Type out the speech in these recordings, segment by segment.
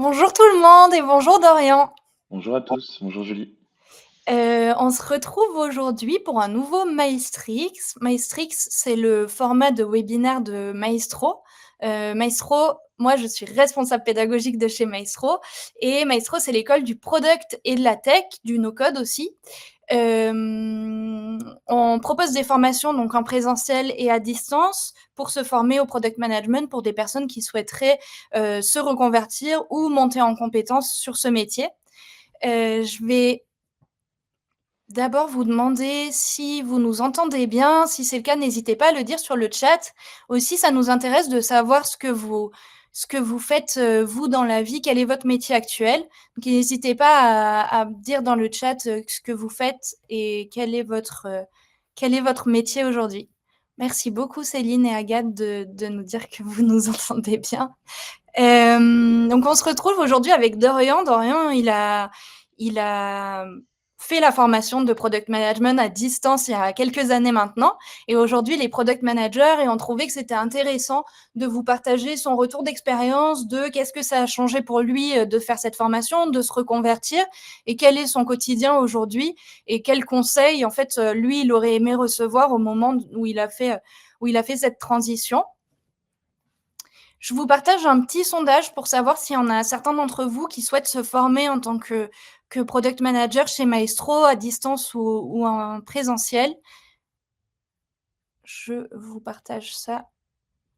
Bonjour tout le monde et bonjour Dorian. Bonjour à tous, bonjour Julie. On se retrouve aujourd'hui pour un nouveau Maestrix. Maestrix, c'est le format de webinaire de Maestro. Maestro, moi je suis responsable pédagogique de chez Maestro et Maestro c'est l'école du product et de la tech, du no-code aussi. On propose des formations donc en présentiel et à distance pour se former au product management pour des personnes qui souhaiteraient se reconvertir ou monter en compétences sur ce métier. Je vais d'abord vous demander si vous nous entendez bien. Si c'est le cas, n'hésitez pas à le dire sur le chat. Aussi, ça nous intéresse de savoir ce que vous faites, vous, dans la vie. Quel est votre métier actuel? Donc, n'hésitez pas à dire dans le chat ce que vous faites et quel est votre métier aujourd'hui. Merci beaucoup, Céline et Agathe, de nous dire que vous nous entendez bien. Donc, on se retrouve aujourd'hui avec Dorian. Dorian, il a fait la formation de product management à distance il y a quelques années maintenant. Et aujourd'hui, il est product manager et on trouvait que c'était intéressant de vous partager son retour d'expérience, de qu'est-ce que ça a changé pour lui de faire cette formation, de se reconvertir et quel est son quotidien aujourd'hui et quels conseils, en fait, lui, il aurait aimé recevoir au moment où il a fait cette transition. Je vous partage un petit sondage pour savoir s'il y en a certains d'entre vous qui souhaitent se former en tant que product manager chez Maestro, à distance ou en présentiel. Je vous partage ça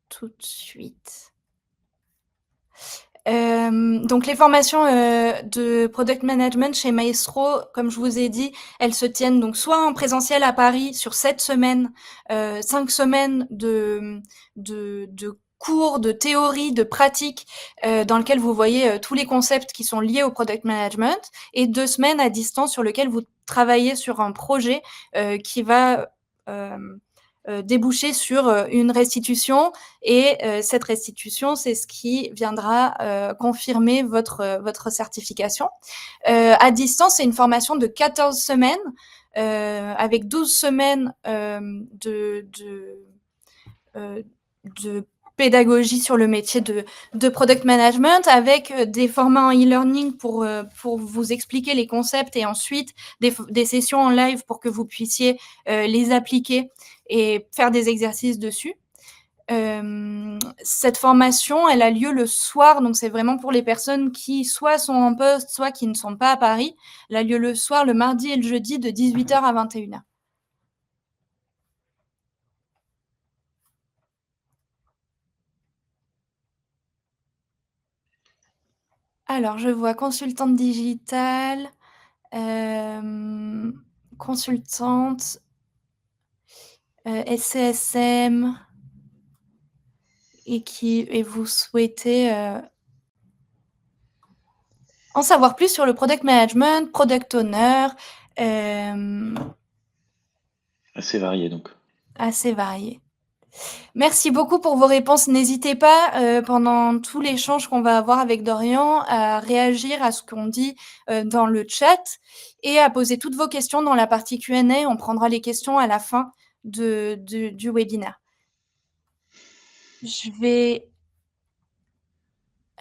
tout de suite. Donc les formations de product management chez Maestro, comme je vous ai dit, elles se tiennent donc soit en présentiel à Paris sur 7 semaines, 5 semaines de cours, de théorie, de pratique, dans lequel vous voyez tous les concepts qui sont liés au product management, et 2 semaines à distance sur lequel vous travaillez sur un projet qui va déboucher sur une restitution, et cette restitution, c'est ce qui viendra confirmer votre certification. À distance, c'est une formation de 14 semaines, avec 12 semaines de pédagogie sur le métier de product management, avec des formats en e-learning pour vous expliquer les concepts, et ensuite des sessions en live pour que vous puissiez les appliquer et faire des exercices dessus. Cette formation, elle a lieu le soir, donc c'est vraiment pour les personnes qui soit sont en poste, soit qui ne sont pas à Paris. Elle a lieu le soir, le mardi et le jeudi, de 18h à 21h. Alors, je vois consultante digitale, consultante, SCSM, et vous souhaitez en savoir plus sur le product management, product owner, Assez varié donc. assez varié. Merci beaucoup pour vos réponses. N'hésitez pas, pendant tout l'échange qu'on va avoir avec Dorian, à réagir à ce qu'on dit dans le chat, et à poser toutes vos questions dans la partie Q&A. On prendra les questions à la fin du webinaire. Je vais...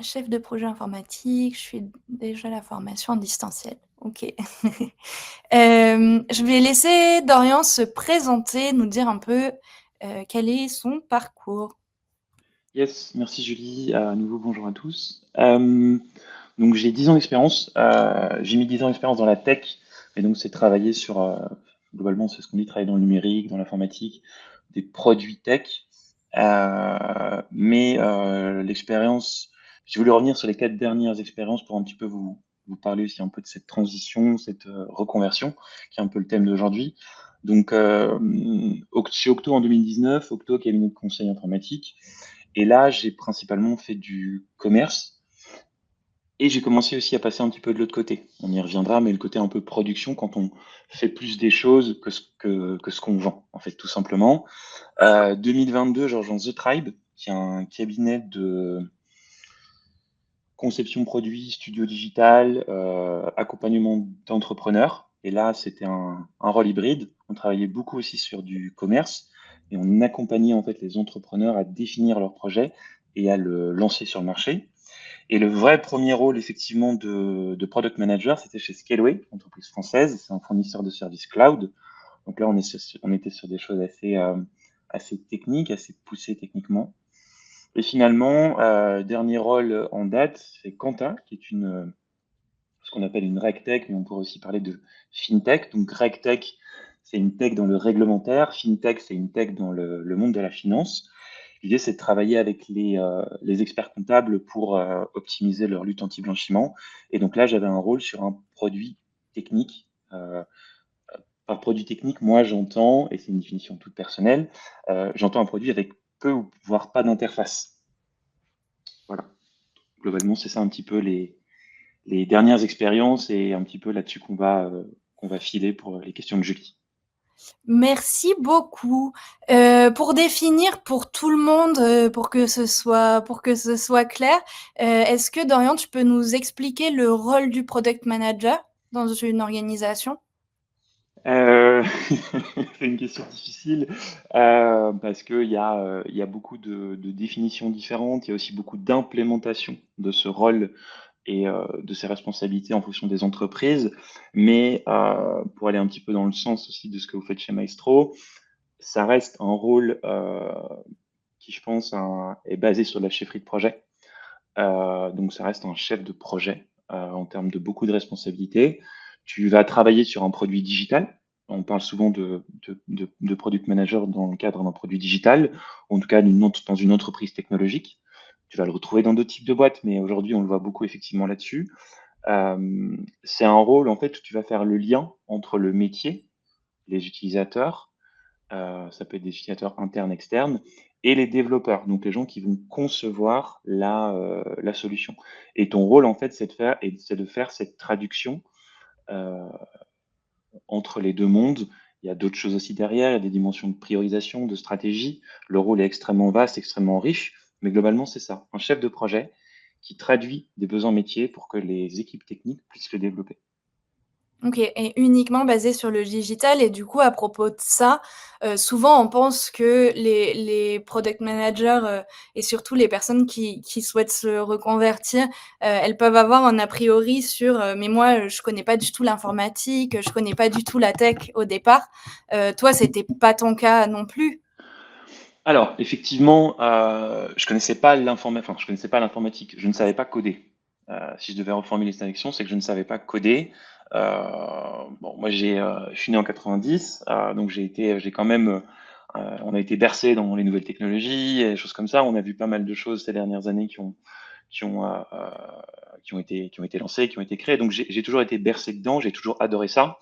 Chef de projet informatique, je suis déjà la formation en distanciel. Ok. Je vais laisser Dorian se présenter, nous dire un peu quel est son parcours. Yes, merci Julie. À nouveau, bonjour à tous. Donc j'ai 10 ans d'expérience. J'ai mis 10 ans d'expérience dans la tech, et donc c'est travailler sur, globalement, c'est ce qu'on dit, travailler dans le numérique, dans l'informatique, des produits tech. Mais l'expérience, j'ai voulu revenir sur les 4 dernières expériences pour un petit peu vous parler aussi un peu de cette transition, cette reconversion, qui est un peu le thème d'aujourd'hui. Donc chez Octo en 2019, Octo cabinet de conseil informatique. Et là, j'ai principalement fait du commerce, et j'ai commencé aussi à passer un petit peu de l'autre côté. On y reviendra, mais le côté un peu production, quand on fait plus des choses que ce qu'on vend, en fait, tout simplement. 2022, je rejoins The Tribe, qui est un cabinet de conception produit, studio digital, accompagnement d'entrepreneurs. Et là, c'était un rôle hybride. On travaillait beaucoup aussi sur du commerce, et on accompagnait en fait les entrepreneurs à définir leur projet et à le lancer sur le marché. Et le vrai premier rôle, effectivement, de product manager, c'était chez Scaleway, entreprise française. C'est un fournisseur de services cloud. Donc là, on était sur des choses assez techniques, assez poussées techniquement. Et finalement, dernier rôle en date, c'est Quanta, qui est ce qu'on appelle une RegTech, mais on pourrait aussi parler de FinTech. Donc RegTech, c'est une tech dans le réglementaire. FinTech, c'est une tech dans le monde de la finance. L'idée, c'est de travailler avec les experts comptables pour optimiser leur lutte anti-blanchiment. Et donc là, j'avais un rôle sur un produit technique. Par produit technique, moi, j'entends, et c'est une définition toute personnelle, j'entends un produit avec peu ou voire pas d'interface. Voilà. Globalement, c'est ça un petit peu les dernières expériences et un petit peu là-dessus qu'on va filer pour les questions de Julie. Merci beaucoup. Pour définir pour tout le monde, pour que ce soit clair, est-ce que Dorian, tu peux nous expliquer le rôle du product manager dans une organisation? Euh, c'est une question difficile parce qu'il y a beaucoup de définitions différentes, il y a aussi beaucoup d'implémentation de ce rôle et de ses responsabilités en fonction des entreprises. Mais pour aller un petit peu dans le sens aussi de ce que vous faites chez Maestro, ça reste un rôle qui, je pense, est basé sur la chefferie de projet. Donc, ça reste un chef de projet en termes de beaucoup de responsabilités. Tu vas travailler sur un produit digital. On parle souvent de product manager dans le cadre d'un produit digital, ou en tout cas dans une entreprise technologique. Tu vas le retrouver dans d'autres types de boîtes, mais aujourd'hui, on le voit beaucoup effectivement là-dessus. C'est un rôle en fait où tu vas faire le lien entre le métier, les utilisateurs, ça peut être des utilisateurs internes, externes, et les développeurs, donc les gens qui vont concevoir la solution. Et ton rôle, en fait, c'est de faire cette traduction euh, entre les deux mondes. Il y a d'autres choses aussi derrière, il y a des dimensions de priorisation, de stratégie. Le rôle est extrêmement vaste, extrêmement riche, mais globalement, c'est ça, un chef de projet qui traduit des besoins métiers pour que les équipes techniques puissent le développer. OK, et uniquement basé sur le digital et du coup à propos de ça, souvent on pense que les product managers, et surtout les personnes qui souhaitent se reconvertir, elles peuvent avoir un a priori sur, «Mais moi, je connais pas du tout l'informatique, je connais pas du tout la tech» au départ. Toi, c'était pas ton cas non plus? Alors, effectivement, je connaissais pas l'informatique, je ne savais pas coder. Si je devais reformuler cette élection, c'est que je ne savais pas coder. Bon, moi, je suis né en 90, donc j'ai quand même, on a été bercé dans les nouvelles technologies et des choses comme ça. On a vu pas mal de choses ces dernières années qui ont, euh, euh, qui ont été lancées, qui ont été créées. Donc, j'ai toujours été bercé dedans, j'ai toujours adoré ça.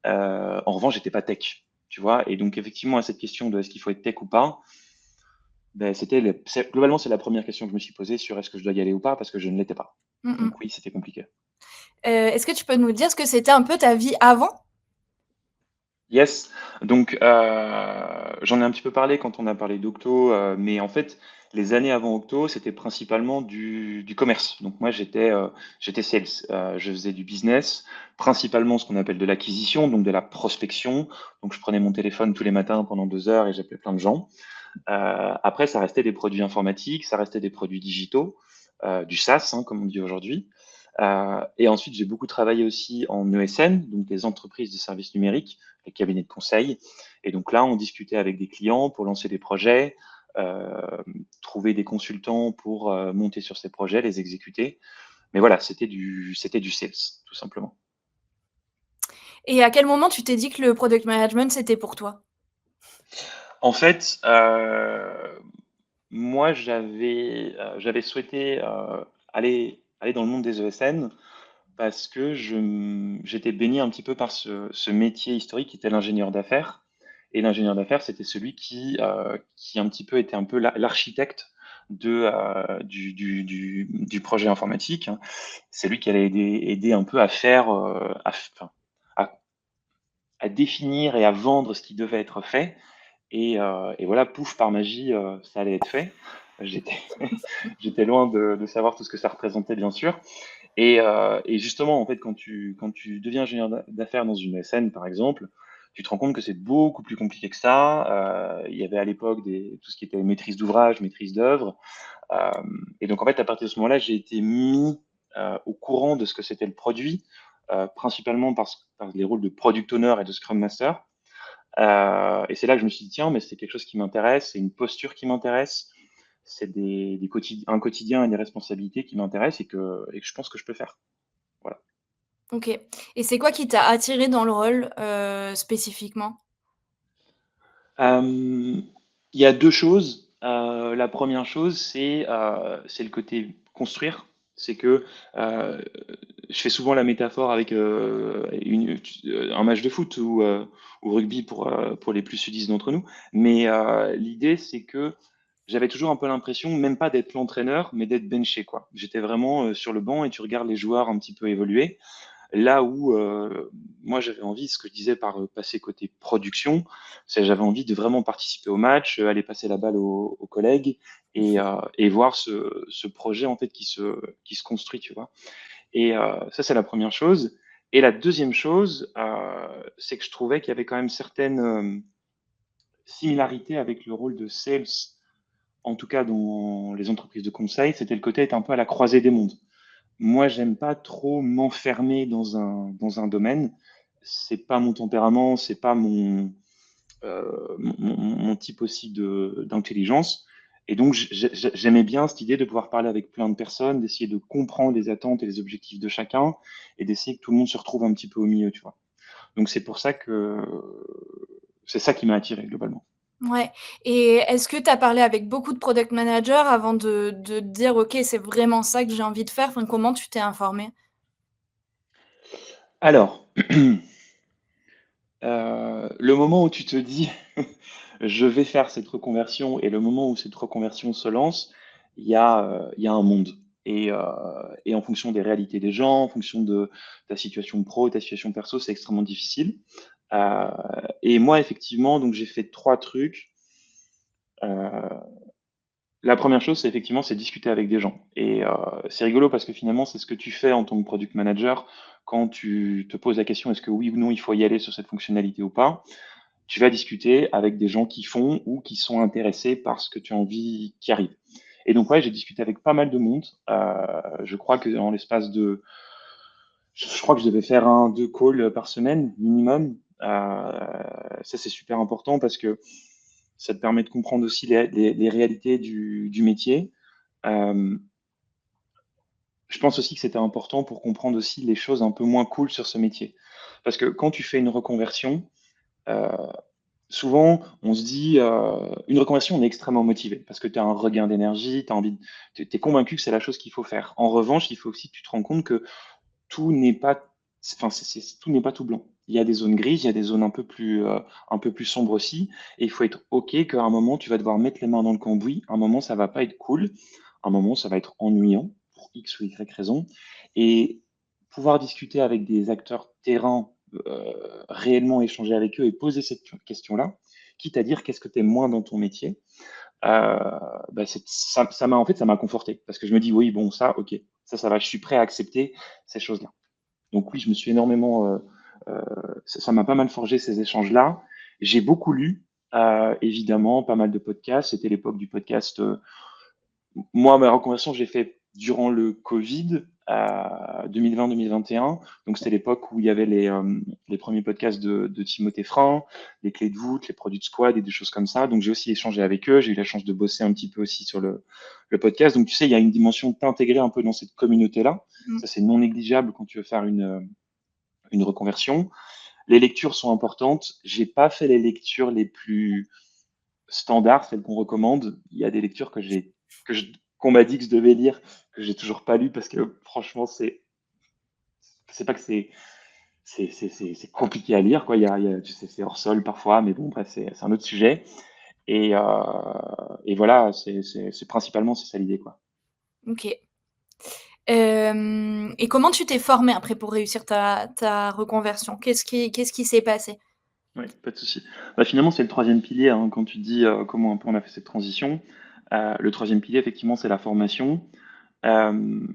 En revanche, j'étais pas tech, tu vois. Et donc, effectivement, à cette question de est-ce qu'il faut être tech ou pas, ben, globalement, c'est la première question que je me suis posée sur est-ce que je dois y aller ou pas, parce que je ne l'étais pas. Mmh mh. Donc oui, c'était compliqué. Est-ce que tu peux nous dire ce que c'était un peu ta vie avant? Yes, donc j'en ai un petit peu parlé quand on a parlé d'Octo, mais en fait, les années avant Octo, c'était principalement du commerce. Donc moi, j'étais sales, je faisais du business, principalement ce qu'on appelle de l'acquisition, donc de la prospection. Donc je prenais mon téléphone tous les matins pendant 2 heures et j'appelais plein de gens. Après, ça restait des produits informatiques, ça restait des produits digitaux, du SaaS, hein, comme on dit aujourd'hui. Et ensuite, j'ai beaucoup travaillé aussi en ESN, donc des entreprises de services numériques, les cabinets de conseil. Et donc là, on discutait avec des clients pour lancer des projets, euh, trouver des consultants pour monter sur ces projets, les exécuter. Mais voilà, c'était du sales, tout simplement. Et à quel moment tu t'es dit que le product management, c'était pour toi? En fait, moi, j'avais souhaité aller dans le monde des ESN parce que j'étais baigné un petit peu par ce métier historique qui était l'ingénieur d'affaires. Et l'ingénieur d'affaires, c'était celui qui un petit peu était un peu l'architecte du projet informatique, hein. C'est lui qui allait aider un peu à faire, enfin, à, à définir et à vendre ce qui devait être fait. Et voilà, pouf, par magie, ça allait être fait. J'étais, j'étais loin de savoir tout ce que ça représentait, bien sûr. Et justement, en fait, quand tu deviens ingénieur d'affaires dans une SN, par exemple, tu te rends compte que c'est beaucoup plus compliqué que ça. Il y avait à l'époque tout ce qui était maîtrise d'ouvrage, maîtrise d'œuvre. Et donc, en fait, à partir de ce moment-là, j'ai été mis au courant de ce que c'était le produit, principalement par les rôles de product owner et de scrum master. Et c'est là que je me suis dit, tiens, mais c'est quelque chose qui m'intéresse, c'est une posture qui m'intéresse, c'est un quotidien et des responsabilités qui m'intéressent et que je pense que je peux faire. Voilà. OK. Et c'est quoi qui t'a attiré dans le rôle, spécifiquement? Il y a deux choses. La première chose, c'est le côté construire. C'est que je fais souvent la métaphore avec un match de foot ou rugby pour les plus sudistes d'entre nous. Mais l'idée, c'est que j'avais toujours un peu l'impression, même pas d'être l'entraîneur, mais d'être benché, quoi. J'étais vraiment sur le banc et tu regardes les joueurs un petit peu évoluer. Là où moi j'avais envie, ce que je disais par passer côté production, c'est j'avais envie de vraiment participer au match, aller passer la balle aux collègues et voir ce projet en fait qui se construit, tu vois. Et ça c'est la première chose. Et la deuxième chose, c'est que je trouvais qu'il y avait quand même certaines similarités avec le rôle de sales, en tout cas dans les entreprises de conseil, c'était le côté être un peu à la croisée des mondes. Moi, j'aime pas trop m'enfermer dans un domaine. C'est pas mon tempérament, c'est pas mon type aussi d'intelligence. Et donc, j'aimais bien cette idée de pouvoir parler avec plein de personnes, d'essayer de comprendre les attentes et les objectifs de chacun et d'essayer que tout le monde se retrouve un petit peu au milieu, tu vois. Donc, c'est pour ça que c'est ça qui m'a attiré globalement. Ouais. Et est-ce que tu as parlé avec beaucoup de product managers avant de te dire: «OK, c'est vraiment ça que j'ai envie de faire»? Enfin, comment tu t'es informé? Alors, le moment où tu te dis je vais faire cette reconversion et le moment où cette reconversion se lance, il y a un monde. Et en fonction des réalités des gens, en fonction de ta situation pro, ta situation perso, c'est extrêmement difficile. Euh, et moi, effectivement, donc j'ai fait trois trucs. Euh, la première chose, c'est effectivement, c'est discuter avec des gens. Et c'est rigolo parce que finalement, c'est ce que tu fais en tant que product manager quand tu te poses la question est-ce que oui ou non il faut y aller sur cette fonctionnalité ou pas. Tu vas discuter avec des gens qui font ou qui sont intéressés par ce que tu as envie qui arrive. Et donc, ouais, j'ai discuté avec pas mal de monde. Je crois que dans l'espace de, je crois que je devais faire deux calls par semaine minimum. Ça, c'est super important parce que ça te permet de comprendre aussi les réalités du métier. Euh, je pense aussi que c'était important pour comprendre aussi les choses un peu moins cool sur ce métier. Parce que quand tu fais une reconversion, euh, souvent, on se dit, une reconversion, on est extrêmement motivé parce que tu as un regain d'énergie, tu es convaincu que c'est la chose qu'il faut faire. En revanche, il faut aussi que tu te rends compte que tout n'est pas, enfin, tout n'est pas tout blanc. Il y a des zones grises, il y a des zones un peu plus sombres aussi. Et il faut être OK qu'à un moment, tu vas devoir mettre les mains dans le cambouis. À un moment, ça va pas être cool. À un moment, ça va être ennuyant pour X ou Y raison. Et pouvoir discuter avec des acteurs terrain, réellement échanger avec eux et poser cette question-là, quitte à dire qu'est-ce que tu aimes moins dans ton métier, bah, ça m'a en fait ça m'a conforté parce que je me dis oui bon ça ok ça va je suis prêt à accepter ces choses-là. Donc oui je me suis énormément ça m'a pas mal forgé ces échanges-là. J'ai beaucoup lu évidemment pas mal de podcasts. C'était l'époque du podcast. Moi ma reconversion j'ai fait durant le Covid 2020-2021. Donc c'était l'époque où il y avait les premiers podcasts de Timothée Frein, les clés de voûte, les produits de squad et des choses comme ça. Donc j'ai aussi échangé avec eux. J'ai eu la chance de bosser un petit peu aussi sur le podcast. Donc tu sais, il y a une dimension de t'intégrer un peu dans cette communauté-là. Mmh. Ça c'est non négligeable quand tu veux faire une reconversion. Les lectures sont importantes. J'ai pas fait les lectures les plus standards, celles qu'on recommande. Il y a des lectures qu'on m'a dit que je devais lire, que j'ai toujours pas lu parce que franchement, c'est pas que c'est compliqué à lire, quoi. Tu sais, c'est hors sol parfois, mais bon, bref, c'est un autre sujet. Et, et voilà, c'est principalement, c'est ça l'idée, quoi. OK. Et comment tu t'es formé après pour réussir ta reconversion? Qu'est-ce qui s'est passé? Oui, pas de souci. Bah, finalement, c'est le troisième pilier, hein, quand tu dis comment un peu on a fait cette transition. Le troisième pilier, effectivement, c'est la formation. Euh,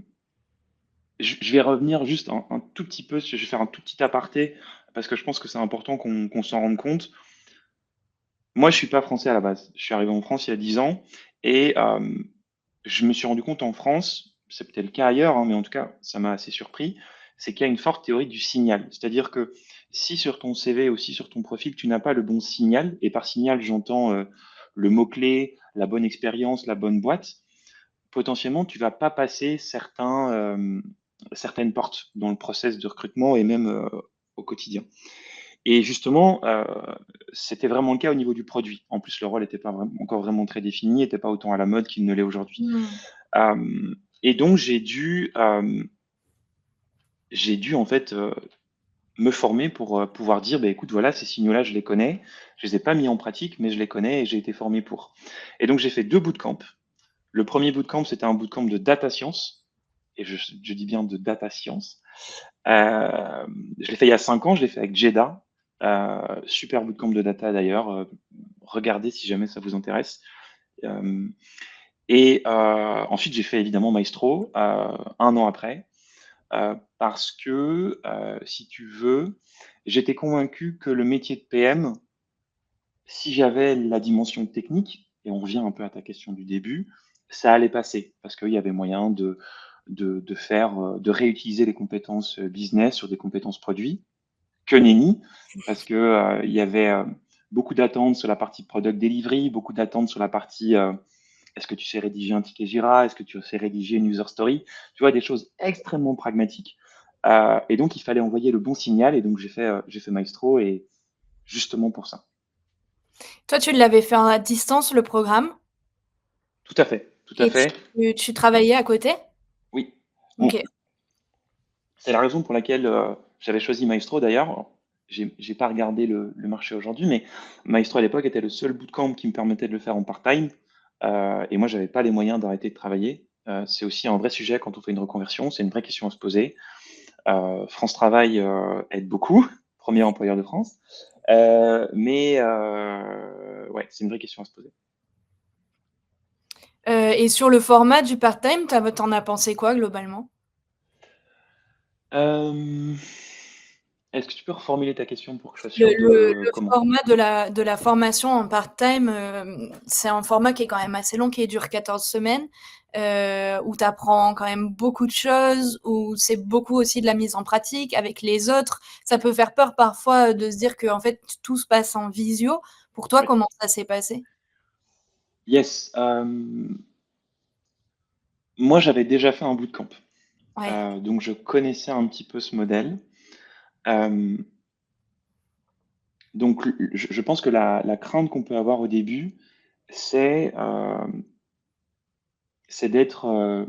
je vais revenir juste un tout petit peu, je vais faire un tout petit aparté, parce que je pense que c'est important qu'on s'en rende compte. Moi, je suis pas français à la base. Je suis arrivé en France il y a 10 ans et je me suis rendu compte en France, c'est peut-être le cas ailleurs, hein, mais en tout cas, ça m'a assez surpris, c'est qu'il y a une forte théorie du signal. C'est-à-dire que si sur ton CV, aussi sur ton profil, tu n'as pas le bon signal, et par signal, j'entends le mot-clé, la bonne expérience, la bonne boîte, potentiellement, tu vas pas passer certaines portes dans le process de recrutement et même au quotidien. Et justement, c'était vraiment le cas au niveau du produit. En plus, le rôle n'était pas encore vraiment très défini, n'était pas autant à la mode qu'il ne l'est aujourd'hui. Mmh. Et donc, j'ai dû en fait me former pour pouvoir dire, bah, écoute, voilà, ces signaux-là, je les connais. Je les ai pas mis en pratique, mais je les connais et j'ai été formé pour. Et donc, j'ai fait 2 bootcamps. Le premier bootcamp, c'était un bootcamp de data science. Et je dis bien de data science. Je l'ai fait il y a 5 ans, je l'ai fait avec Jeddah. Super bootcamp de data d'ailleurs. Regardez si jamais ça vous intéresse. Euh, Ensuite, j'ai fait évidemment Maestro 1 an après. Parce que, si tu veux, j'étais convaincu que le métier de PM, si j'avais la dimension technique, et on revient un peu à ta question du début, ça allait passer parce qu'il y avait moyen de faire, de réutiliser les compétences business sur des compétences produits. Que nenni, parce que il y avait beaucoup d'attentes sur la partie product delivery, beaucoup d'attentes sur la partie est-ce que tu sais rédiger un ticket Jira, est-ce que tu sais rédiger une user story, tu vois, des choses extrêmement pragmatiques. Et donc, il fallait envoyer le bon signal, et donc j'ai fait Maestro, et justement pour ça. Toi, tu l'avais fait à distance, le programme? Tout à fait, tout à Et fait. tu travaillais à côté? Oui. OK. C'est la raison pour laquelle j'avais choisi Maestro d'ailleurs. J'ai pas regardé le marché aujourd'hui, mais Maestro à l'époque était le seul bootcamp qui me permettait de le faire en part-time. Et moi, j'avais pas les moyens d'arrêter de travailler. C'est aussi un vrai sujet quand on fait une reconversion. C'est une vraie question à se poser. France Travail aide beaucoup, premier employeur de France. Ouais, c'est une vraie question à se poser. Et sur le format du part-time, tu en as pensé quoi globalement? Euh, Est-ce que tu peux reformuler ta question pour que je sois Le sûr le de le comment? format de la formation en part-time, c'est un format qui est quand même assez long, qui dure 14 semaines, où tu apprends quand même beaucoup de choses, où c'est beaucoup aussi de la mise en pratique avec les autres. Ça peut faire peur parfois de se dire qu'en fait tout se passe en visio. Pour toi, Oui. comment ça s'est passé? Yes. Moi, j'avais déjà fait un bootcamp. Ouais. Donc je connaissais un petit peu ce modèle. Euh, donc je pense que la crainte qu'on peut avoir au début, c'est c'est d'être,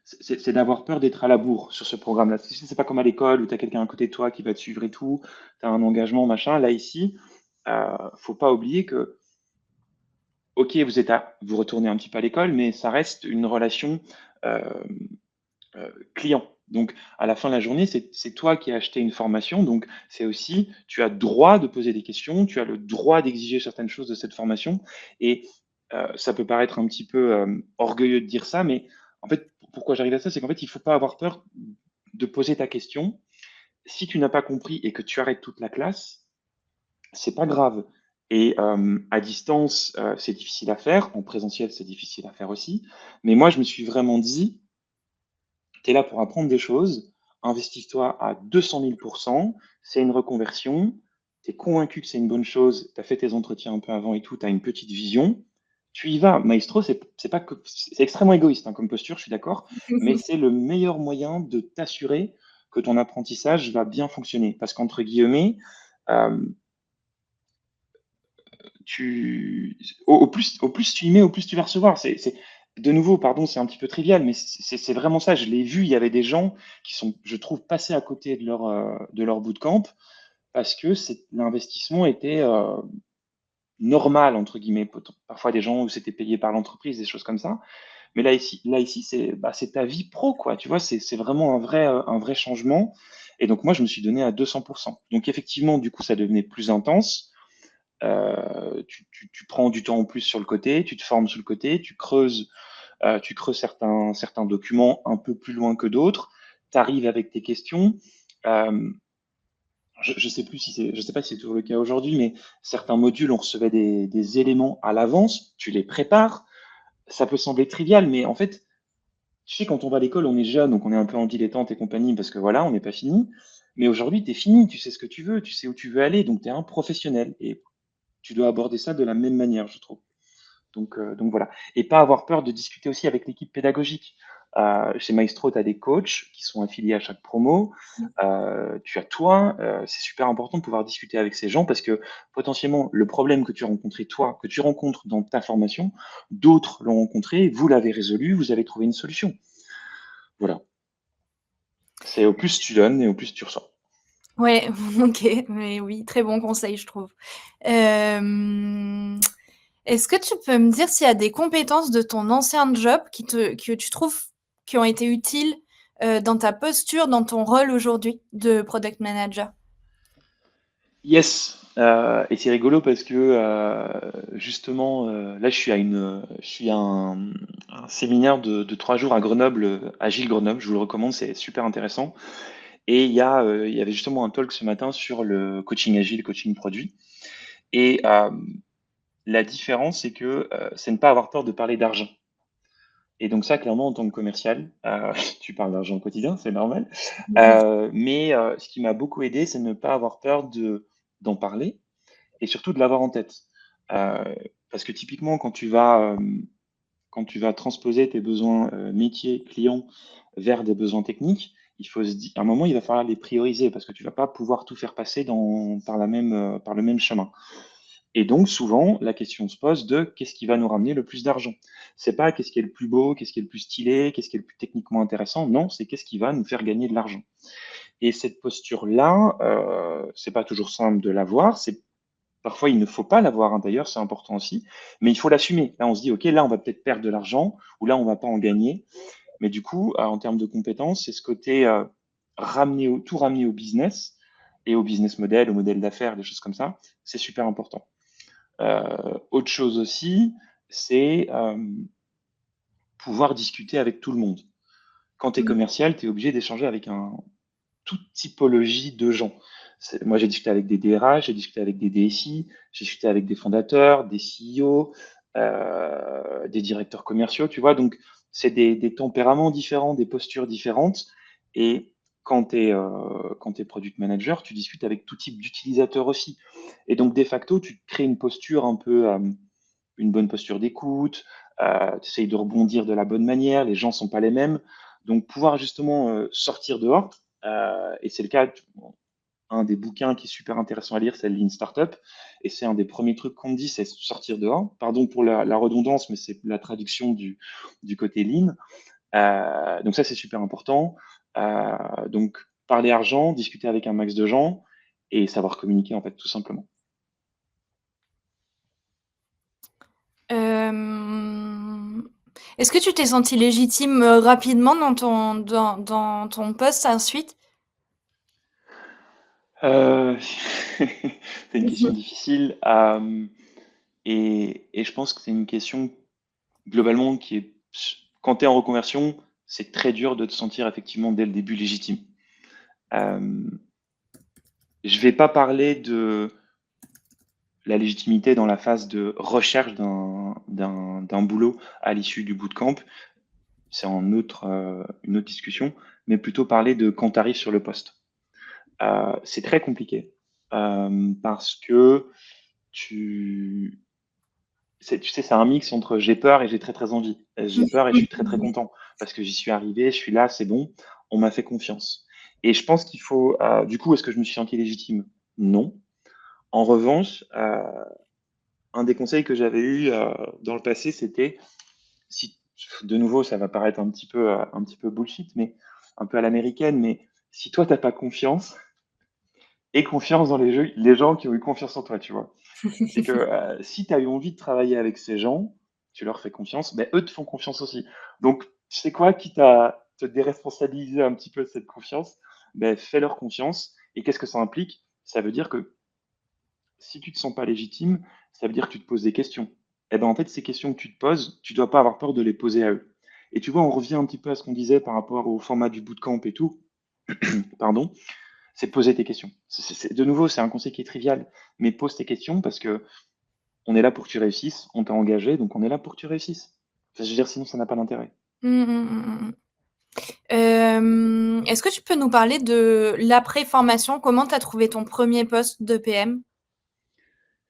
c'est d'avoir peur d'être à la bourre sur ce programme-là. C'est pas comme à l'école où tu as quelqu'un à côté de toi qui va te suivre et tout, tu as un engagement, machin. Là, ici, faut pas oublier que, ok, vous retournez un petit peu à l'école, mais ça reste une relation euh, client. Donc, à la fin de la journée, c'est toi qui as acheté une formation. Donc, c'est aussi, tu as droit de poser des questions, tu as le droit d'exiger certaines choses de cette formation. Et ça peut paraître un petit peu orgueilleux de dire ça, mais en fait, pourquoi j'arrive à ça, c'est qu'en fait, il ne faut pas avoir peur de poser ta question. Si tu n'as pas compris et que tu arrêtes toute la classe, c'est pas grave. Et à distance, c'est difficile à faire. En présentiel, c'est difficile à faire aussi. Mais moi, je me suis vraiment dit, tu es là pour apprendre des choses, investis-toi à 200 000%, c'est une reconversion, tu es convaincu que c'est une bonne chose, tu as fait tes entretiens un peu avant et tout, tu as une petite vision, tu y vas. Maestro, c'est pas c'est extrêmement égoïste hein, comme posture, je suis d'accord, mais c'est le meilleur moyen de t'assurer que ton apprentissage va bien fonctionner. Parce qu'entre guillemets, euh, tu, au plus tu y mets, au plus tu vas recevoir. De nouveau, pardon, c'est un petit peu trivial, mais c'est vraiment ça. Je l'ai vu, il y avait des gens qui sont, je trouve, passés à côté de leur bootcamp parce que l'investissement était normal, entre guillemets. Parfois des gens où c'était payé par l'entreprise, des choses comme ça. Mais là, ici c'est bah, c'est ta vie pro, quoi. Tu vois, c'est vraiment un vrai changement. Et donc, moi, je me suis donné à 200%. Donc, effectivement, du coup, ça devenait plus intense. Tu prends du temps en plus sur le côté, tu te formes sur le côté, tu creuses certains documents un peu plus loin que d'autres, tu arrives avec tes questions. Euh, je sais plus si c'est, je sais pas si c'est toujours le cas aujourd'hui, mais certains modules, on recevait des éléments à l'avance, tu les prépares, ça peut sembler trivial, mais en fait, tu sais, quand on va à l'école, on est jeune, donc on est un peu en dilettante et compagnie, parce que voilà, on n'est pas fini. Mais aujourd'hui, tu es fini, tu sais ce que tu veux, tu sais où tu veux aller, donc tu es un professionnel. Et tu dois aborder ça de la même manière, je trouve. Donc voilà. Et pas avoir peur de discuter aussi avec l'équipe pédagogique. Chez Maestro, tu as des coachs qui sont affiliés à chaque promo. Tu as toi, c'est super important de pouvoir discuter avec ces gens parce que potentiellement, le problème que tu as rencontré toi, que tu rencontres dans ta formation, d'autres l'ont rencontré, vous l'avez résolu, vous avez trouvé une solution. Voilà. C'est au plus tu donnes et au plus tu reçois. Ouais, OK, mais oui, très bon conseil, je trouve. Hem, Est-ce que tu peux me dire s'il y a des compétences de ton ancien job que tu trouves qui ont été utiles, dans ta posture, dans ton rôle aujourd'hui de product manager? Yes, et c'est rigolo parce que justement, là, je suis à un séminaire de 3 jours à Grenoble, Agile Grenoble. Je vous le recommande, c'est super intéressant. Et il y avait justement un talk ce matin sur le coaching agile, coaching produit. Et la différence, c'est que c'est ne pas avoir peur de parler d'argent. Et donc ça, clairement, en tant que commercial, tu parles d'argent au quotidien, c'est normal. Mais ce qui m'a beaucoup aidé, c'est de ne pas avoir peur d'en parler et surtout de l'avoir en tête. Euh, Parce que typiquement, quand tu vas transposer tes besoins métiers, clients vers des besoins techniques, il faut se dire, à un moment, il va falloir les prioriser parce que tu vas pas pouvoir tout faire passer par le même chemin. Et donc, souvent, la question se pose de qu'est-ce qui va nous ramener le plus d'argent? C'est pas qu'est-ce qui est le plus beau, qu'est-ce qui est le plus stylé, qu'est-ce qui est le plus techniquement intéressant. Non, c'est qu'est-ce qui va nous faire gagner de l'argent. Et cette posture-là, c'est pas toujours simple de l'avoir. C'est Parfois, il ne faut pas l'avoir, hein, d'ailleurs, c'est important aussi, mais il faut l'assumer. Là, on se dit, OK, là, on va peut-être perdre de l'argent, ou là, on va pas en gagner. Mais du coup, en termes de compétences, c'est ce côté tout ramener au business et au business model, au modèle d'affaires, des choses comme ça. C'est super important. Autre chose aussi, c'est pouvoir discuter avec tout le monde. Quand tu es Mmh. commercial, tu es obligé d'échanger avec toute typologie de gens. Moi, j'ai discuté avec des DRH, j'ai discuté avec des DSI, j'ai discuté avec des fondateurs, des CEO, des directeurs commerciaux, tu vois. Donc, c'est des tempéraments différents, des postures différentes. Et quand tu es product manager, tu discutes avec tout type d'utilisateurs aussi. Et donc, de facto, tu crées une posture un peu, une bonne posture d'écoute, tu essayes de rebondir de la bonne manière, les gens sont pas les mêmes. Donc, pouvoir justement sortir dehors, et c'est le cas, un des bouquins qui est super intéressant à lire, c'est le Lean Startup. Et c'est un des premiers trucs qu'on me dit, c'est sortir dehors. Pardon pour la redondance, mais c'est la traduction du côté Lean. Donc ça, c'est super important. Donc, parler argent, discuter avec un max de gens et savoir communiquer, en fait, tout simplement. Hem, Est-ce que tu t'es senti légitime, rapidement dans ton poste ensuite? C'est une question difficile. Et je pense que c'est une question globalement qui est, quand tu es en reconversion, c'est très dur de te sentir effectivement dès le début légitime. Euh, je vais pas parler de la légitimité dans la phase de recherche d'un boulot à l'issue du bootcamp, c'est une autre discussion, mais plutôt parler de quand tu arrives sur le poste. C'est très compliqué parce que tu, tu sais, c'est un mix entre j'ai peur et j'ai très très envie. J'ai peur et je suis très très content parce que j'y suis arrivé, je suis là, c'est bon, on m'a fait confiance. Et je pense qu'il faut, du coup, est-ce que je me suis senti légitime? Non. En revanche, un des conseils que j'avais eu dans le passé, c'était, si, de nouveau, ça va paraître un petit peu bullshit, mais un peu à l'américaine, mais si toi, t'as pas confiance, aie confiance dans les gens qui ont eu confiance en toi, tu vois. C'est que si tu as eu envie de travailler avec ces gens, tu leur fais confiance, ben, eux te font confiance aussi. Donc, tu sais quoi, quitte à te déresponsabiliser un petit peu de cette confiance, ben, fais leur confiance. Et qu'est-ce que ça implique? Ça veut dire que si tu te sens pas légitime, ça veut dire que tu te poses des questions. Et ben en fait, ces questions que tu te poses, tu dois pas avoir peur de les poser à eux. Et tu vois, on revient un petit peu à ce qu'on disait par rapport au format du bootcamp et tout. Pardon, c'est de poser tes questions. De nouveau, c'est un conseil qui est trivial, mais pose tes questions parce que on est là pour que tu réussisses, on t'a engagé, donc on est là pour que tu réussisses. Je veux dire, sinon, ça n'a pas d'intérêt. Mmh, mmh, mmh, mmh. Est-ce que tu peux nous parler de l'après-formation? Comment tu as trouvé ton premier poste de PM?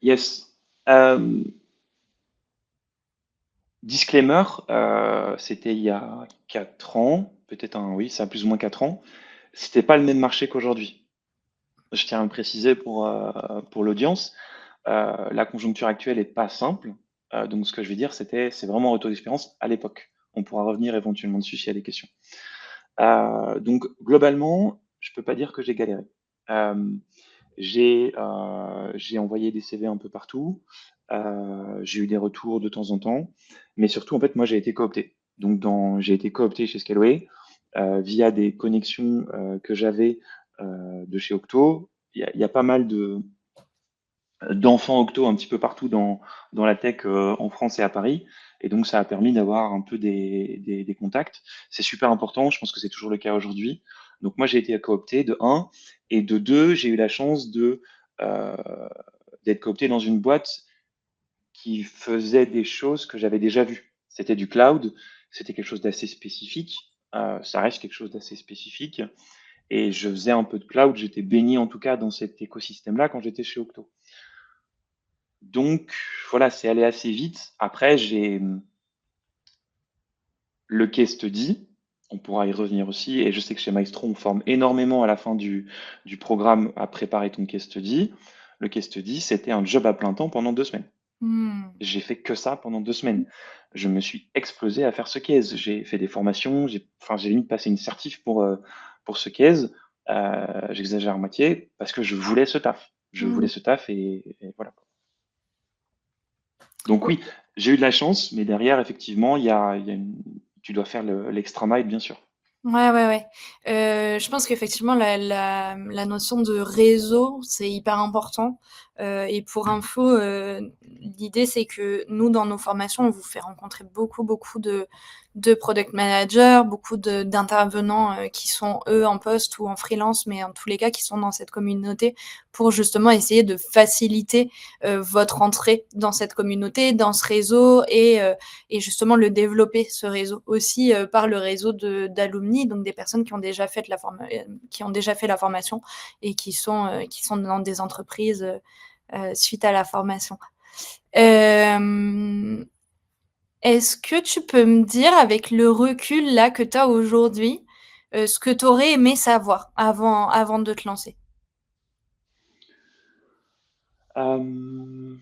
Yes. Disclaimer, c'était il y a 4 ans, peut-être oui, ça a plus ou moins 4 ans. C'était pas le même marché qu'aujourd'hui. Je tiens à le préciser pour l'audience. La conjoncture actuelle est pas simple. Donc, ce que je vais dire, c'est vraiment retour d'expérience à l'époque. On pourra revenir éventuellement dessus s'il y a des questions. Donc, globalement, je peux pas dire que j'ai galéré. Euh, j'ai envoyé des CV un peu partout. J'ai eu des retours de temps en temps. Mais surtout, en fait, moi, j'ai été coopté. Donc, j'ai été coopté chez Scaleway via des connexions que j'avais de chez Octo. Il y a pas mal d'enfants Octo un petit peu partout dans la tech en France et à Paris. Et donc, ça a permis d'avoir un peu des contacts. C'est super important. Je pense que c'est toujours le cas aujourd'hui. Donc, moi, j'ai été coopté de un. Et de deux, j'ai eu la chance euh, d'être coopté dans une boîte qui faisait des choses que j'avais déjà vues. C'était du cloud. C'était quelque chose d'assez spécifique. Ça reste quelque chose d'assez spécifique. Et je faisais un peu de cloud. J'étais baigné, en tout cas, dans cet écosystème-là quand j'étais chez Octo. Donc, voilà, c'est allé assez vite. Après, j'ai le case study. On pourra y revenir aussi. Et je sais que chez Maestro, on forme énormément à la fin du programme à préparer ton case study. Le case study, c'était un job à plein temps pendant 2 semaines. Mmh. J'ai fait que ça pendant 2 semaines. Je me suis explosé à faire ce case. J'ai fait des formations. J'ai limite passé une certif pour ce case. J'exagère à moitié parce que je voulais ce taf. Je voulais Mmh. ce taf et voilà. Donc oui, OK. j'ai eu de la chance, mais derrière, effectivement, tu dois faire l'extra mile, bien sûr. Ouais, ouais, ouais. Je pense qu'effectivement la notion de réseau, c'est hyper important. Et pour info, l'idée c'est que nous dans nos formations, on vous fait rencontrer beaucoup, beaucoup de product managers, beaucoup d'intervenants, qui sont eux en poste ou en freelance, mais en tous les cas qui sont dans cette communauté pour justement essayer de faciliter, votre entrée dans cette communauté, dans ce réseau et justement le développer ce réseau aussi par le réseau d'alumni, donc des personnes qui ont déjà fait qui ont déjà fait la formation et qui sont dans des entreprises suite à la formation. Euh, Est-ce que tu peux me dire, avec le recul là que tu as aujourd'hui, ce que tu aurais aimé savoir avant de te lancer? Euh,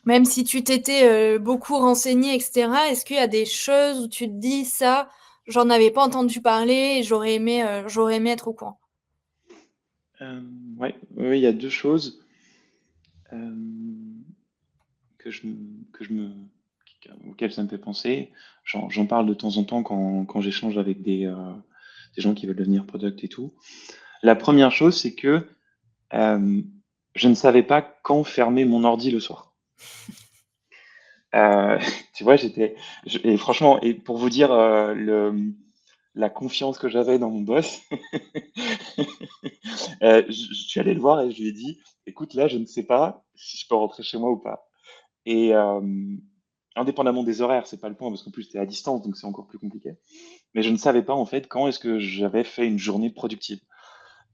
Même si tu t'étais beaucoup renseigné, etc., est-ce qu'il y a des choses où tu te dis ça, j'en avais pas entendu parler et j'aurais aimé être au courant? euh, ouais, oui, il y a deux choses euh, que je, m- que je me, auxquelles ça me fait penser. J'en parle de temps en temps quand j'échange avec des gens qui veulent devenir product et tout. La première chose, c'est que euh, je ne savais pas quand fermer mon ordi le soir. Euh, tu vois, et franchement, et pour vous dire la confiance que j'avais dans mon boss, je suis allé le voir et je lui ai dit, écoute, là, je ne sais pas si je peux rentrer chez moi ou pas. Et indépendamment des horaires, c'est pas le point parce qu'en plus, c'était à distance, donc c'est encore plus compliqué. Mais je ne savais pas en fait quand est-ce que j'avais fait une journée productive.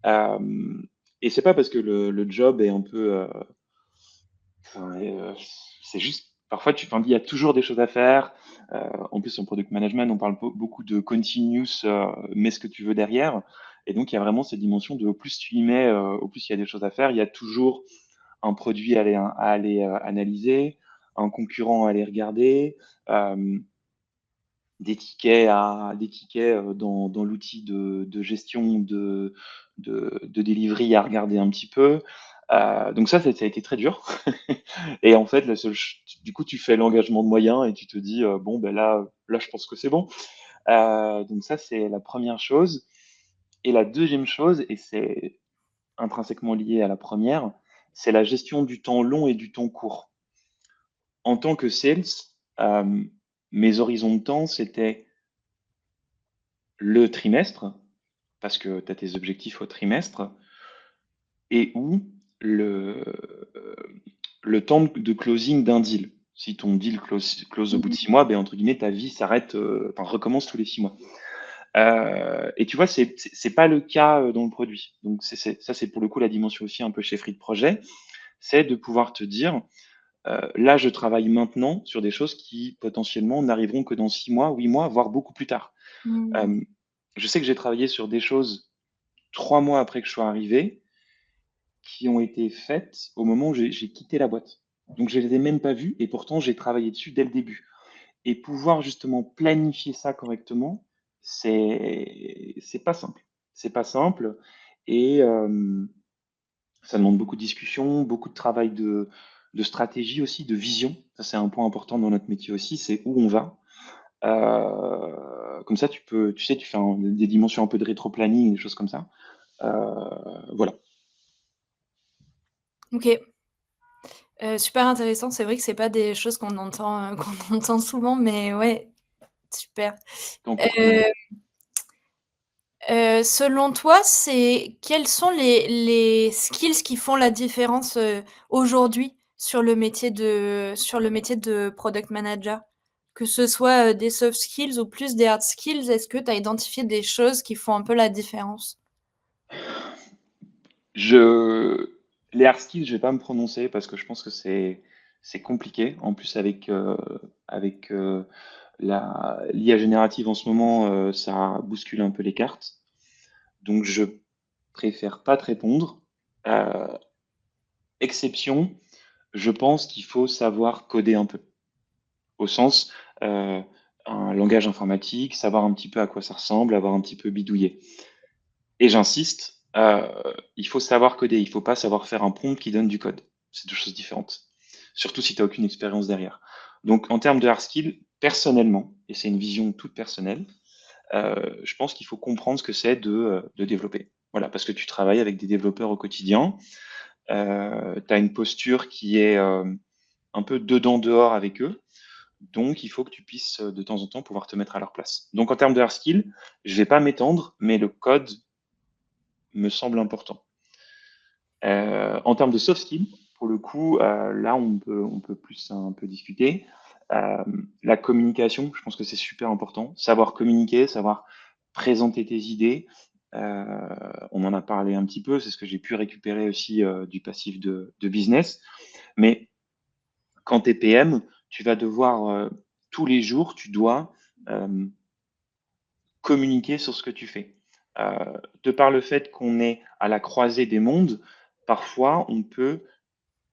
Euh, et c'est pas parce que le job est un peu enfin, c'est juste, parfois, enfin, il y a toujours des choses à faire. En plus, en product management, on parle beaucoup de continuous, mets ce que tu veux derrière. Et donc, il y a vraiment cette dimension de au plus tu y mets, au plus il y a des choses à faire. Il y a toujours un produit à aller analyser, un concurrent à aller regarder, euh, des tickets dans l'outil de gestion de delivery à regarder un petit peu. Donc ça a été très dur. Et en fait, du coup, tu fais l'engagement de moyens et tu te dis, bon, ben là, je pense que c'est bon. Donc ça, c'est la première chose. Et la deuxième chose, et c'est intrinsèquement lié à la première, c'est la gestion du temps long et du temps court. En tant que sales, euh, mes horizons de temps, c'était le trimestre, parce que tu as tes objectifs au trimestre, et ou le, euh, le temps de closing d'un deal. Si ton deal close au bout de Mmh. 6 mois, ben, entre guillemets, ta vie s'arrête, enfin, recommence tous les 6 mois. Et tu vois, c'est pas le cas dans le produit. Donc, ça, c'est pour le coup la dimension aussi un peu chefferie de projet, c'est de pouvoir te dire, là, je travaille maintenant sur des choses qui potentiellement n'arriveront que dans 6 mois, 8 mois, voire beaucoup plus tard. Mmh. Euh, je sais que j'ai travaillé sur des choses 3 mois après que je sois arrivé, qui ont été faites au moment où j'ai quitté la boîte. Donc, je les ai même pas vues et pourtant, j'ai travaillé dessus dès le début. Et pouvoir justement planifier ça correctement, c'est pas simple. C'est pas simple et ça demande beaucoup de discussions, beaucoup de travail de stratégie aussi, de vision. Ça, c'est un point important dans notre métier aussi, c'est où on va. Comme ça, tu sais, tu fais des dimensions un peu de rétro-planning, des choses comme ça. Voilà. OK. Super intéressant. C'est vrai que c'est pas des choses qu'on entend, qu'on entend souvent, mais ouais, super. Donc, Heu selon toi, c'est quels sont les skills qui font la différence, aujourd'hui sur le métier de product manager? Que ce soit, des soft skills ou plus des hard skills, est-ce que tu as identifié des choses qui font un peu la différence? Je les hard skills, je vais pas me prononcer parce que je pense que c'est compliqué. En plus avec, la l'IA générative en ce moment, ça bouscule un peu les cartes. Donc je préfère pas te répondre. Heu, Exception, je pense qu'il faut savoir coder un peu. Au sens, heu, un langage informatique, savoir un petit peu à quoi ça ressemble, avoir un petit peu bidouillé. Et j'insiste, il faut savoir coder, il faut pas savoir faire un prompt qui donne du code. C'est 2 choses différentes. Surtout si tu as aucune expérience derrière. Donc en termes de hard skill, personnellement, et c'est une vision toute personnelle, je pense qu'il faut comprendre ce que c'est de développer. Voilà, parce que tu travailles avec des développeurs au quotidien, tu as une posture qui est, un peu dedans dehors avec eux, donc il faut que tu puisses, de temps en temps pouvoir te mettre à leur place. Donc en termes de hard skill, je vais pas m'étendre, mais le code me semble important. En termes de soft skills, pour le coup, là, on peut plus un peu discuter. La communication, je pense que c'est super important. Savoir communiquer, savoir présenter tes idées. Euh, on en a parlé un petit peu, c'est ce que j'ai pu récupérer aussi du passif de business. Mais quand tu es PM, tu vas devoir, tous les jours, tu dois euh, communiquer sur ce que tu fais. De par le fait qu'on est à la croisée des mondes, parfois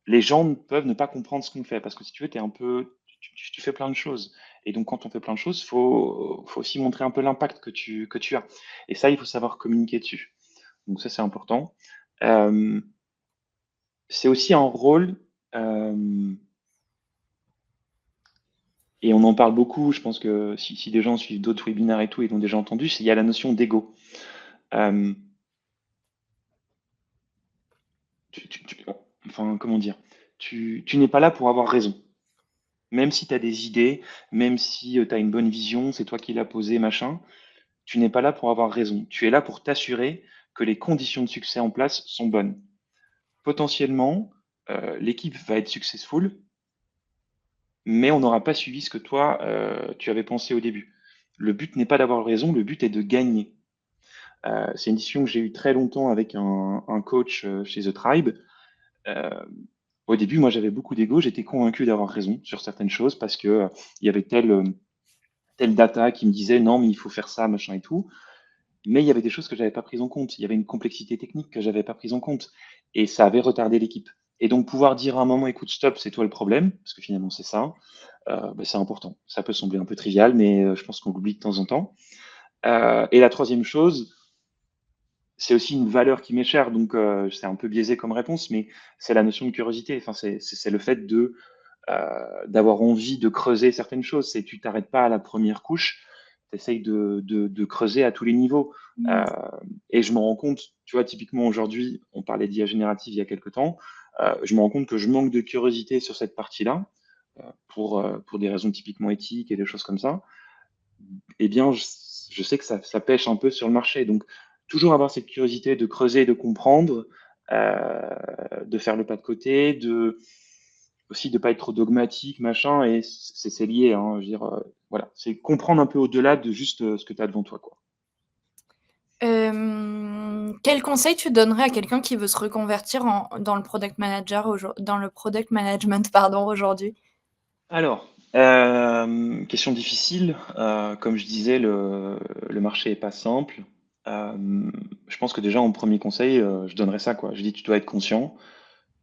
les gens peuvent ne pas comprendre ce qu'on fait parce que si tu veux, tu fais plein de choses. Et donc, quand on fait plein de choses, faut aussi montrer un peu l'impact que tu as. Et ça, il faut savoir communiquer dessus. Donc, ça, c'est important. Euh, c'est aussi un rôle, euh, et on en parle beaucoup. Je pense que si des gens suivent d'autres webinaires et tout, ils l'ont déjà entendu, il y a la notion d'ego. Euh, enfin, comment dire? Tu n'es pas là pour avoir raison. Même si tu as des idées, même si tu as une bonne vision, c'est toi qui l'as posée, machin, tu n'es pas là pour avoir raison. Tu es là pour t'assurer que les conditions de succès en place sont bonnes. Potentiellement, l'équipe va être successful, mais on n'aura pas suivi ce que toi, tu avais pensé au début. Le but n'est pas d'avoir raison, le but est de gagner. C'est une discussion que j'ai eue très longtemps avec un coach chez The Tribe. Euh, Au début, moi, j'avais beaucoup d'ego, j'étais convaincu d'avoir raison sur certaines choses parce que il y avait telle data qui me disait non, mais il faut faire ça, machin et tout. Mais il y avait des choses que j'avais pas prises en compte. Il y avait une complexité technique que j'avais pas prise en compte. Et ça avait retardé l'équipe. Et donc, pouvoir dire à un moment, écoute, stop, c'est toi le problème, parce que finalement, c'est ça, bah, c'est important. Ça peut sembler un peu trivial, mais je pense qu'on l'oublie de temps en temps. Et la troisième chose, c'est aussi une valeur qui m'est chère, donc c'est un peu biaisé comme réponse, mais c'est la notion de curiosité. Enfin, c'est le fait d'avoir envie de creuser certaines choses. C'est tu t'arrêtes pas à la première couche, tu essayes de creuser à tous les niveaux. Mmh. Euh, et je me rends compte, tu vois, typiquement aujourd'hui, on parlait d'IA générative il y a quelques temps, je me rends compte que je manque de curiosité sur cette partie-là, pour des raisons typiquement éthiques et des choses comme ça. Eh bien, je sais que ça pêche un peu sur le marché. Donc, toujours avoir cette curiosité de creuser, de comprendre, de faire le pas de côté, aussi de pas être trop dogmatique, machin, et c'est lié, hein, je veux dire, voilà, c'est comprendre un peu au-delà de juste ce que tu as devant toi, quoi. Quel conseil tu donnerais à quelqu'un qui veut se reconvertir dans le dans le product management, pardon, aujourd'hui? Alors, question difficile. Comme je disais, le marché est pas simple. Je pense que déjà en premier conseil, je donnerais ça, quoi. Je dis: «Tu dois être conscient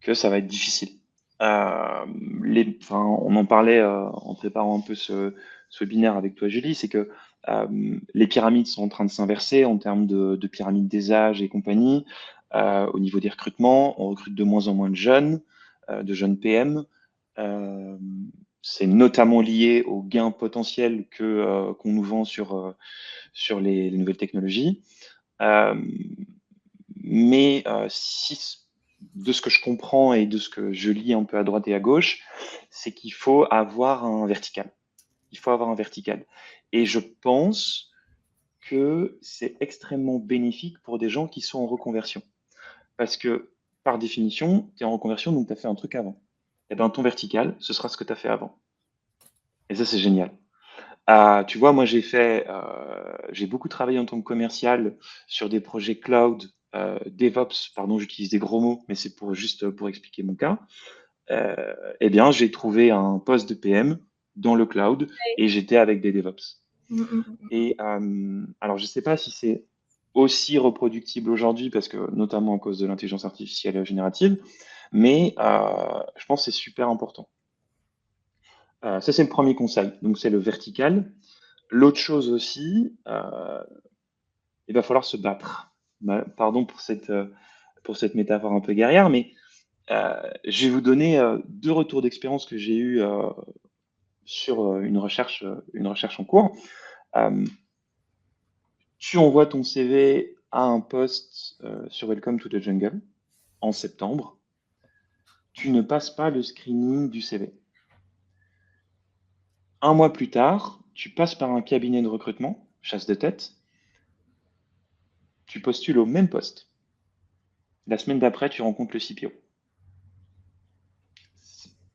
que ça va être difficile». Enfin, on en parlait, en préparant un peu ce webinaire avec toi, Julie, c'est que, les pyramides sont en train de s'inverser en termes de pyramide des âges et compagnie. Au niveau des recrutements, on recrute de moins en moins de jeunes PM. Hem, c'est notamment lié aux gains potentiels qu'on nous vend sur les nouvelles technologies. Hem, mais si de ce que je comprends et de ce que je lis un peu à droite et à gauche, c'est qu'il faut avoir un vertical. Il faut avoir un vertical. Et je pense que c'est extrêmement bénéfique pour des gens qui sont en reconversion. Parce que, par définition, tu es en reconversion, donc tu as fait un truc avant. Et bien, ton vertical, ce sera ce que tu as fait avant. Et ça, c'est génial. Tu vois, moi, j'ai beaucoup travaillé en tant que commercial sur des projets cloud, DevOps, pardon, j'utilise des gros mots, mais c'est pour juste pour expliquer mon cas. Eh bien, j'ai trouvé un poste de PM dans le cloud et j'étais avec des DevOps. Mmh mh, mmh. Et alors, je ne sais pas si c'est aussi reproductible aujourd'hui, parce que notamment à cause de l'intelligence artificielle générative, mais je pense que c'est super important. Ça, c'est le premier conseil. Donc, c'est le vertical. L'autre chose aussi, il va falloir se battre. Pardon pour cette métaphore un peu guerrière, mais je vais vous donner 2 retours d'expérience que j'ai eus sur une recherche en cours. Euh, Tu envoies ton CV à un poste sur Welcome to the Jungle en septembre. Tu ne passes pas le screening du CV. Un mois plus tard, tu passes par un cabinet de recrutement, chasse de tête, tu postules au même poste. La semaine d'après, tu rencontres le CPO.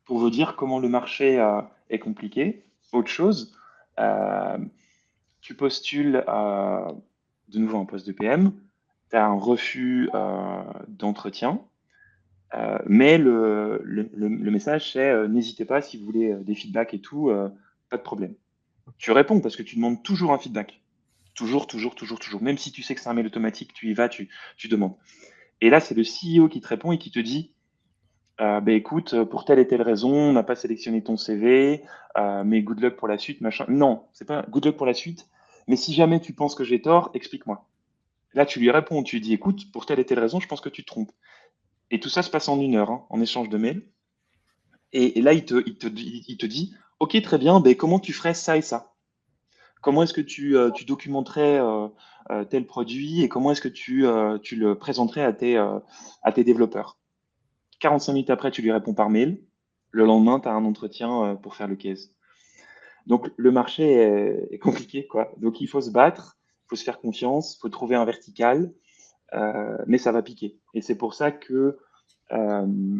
Pour vous dire comment le marché est compliqué. Autre chose, euh, tu postules de nouveau un poste de PM, tu as un refus d'entretien, mais le message c'est n'hésitez pas si vous voulez des feedbacks et tout, pas de problème. Tu réponds parce que tu demandes toujours un feedback. Toujours, toujours, toujours, toujours. Même si tu sais que c'est un mail automatique, tu y vas, tu demandes. Et là, c'est le CEO qui te répond et qui te dit bah, écoute, pour telle et telle raison, on n'a pas sélectionné ton CV, mais good luck pour la suite, machin. Non, c'est pas good luck pour la suite, mais si jamais tu penses que j'ai tort, explique-moi. Là, tu lui réponds, tu lui dis, écoute, pour telle et telle raison, je pense que tu te trompes. Et tout ça se passe en 1 heure, hein, en échange de mails. Et là, il te dit, ok, très bien, ben, comment tu ferais ça et ça? Comment est-ce que tu documenterais tel produit et comment est-ce que tu le présenterais à tes développeurs? 45 minutes après, tu lui réponds par mail. Le lendemain, tu as un entretien pour faire le case. Donc, le marché est compliqué, quoi. Donc, il faut se battre, il faut se faire confiance, il faut trouver un vertical, mais ça va piquer. Et c'est pour ça que, euh,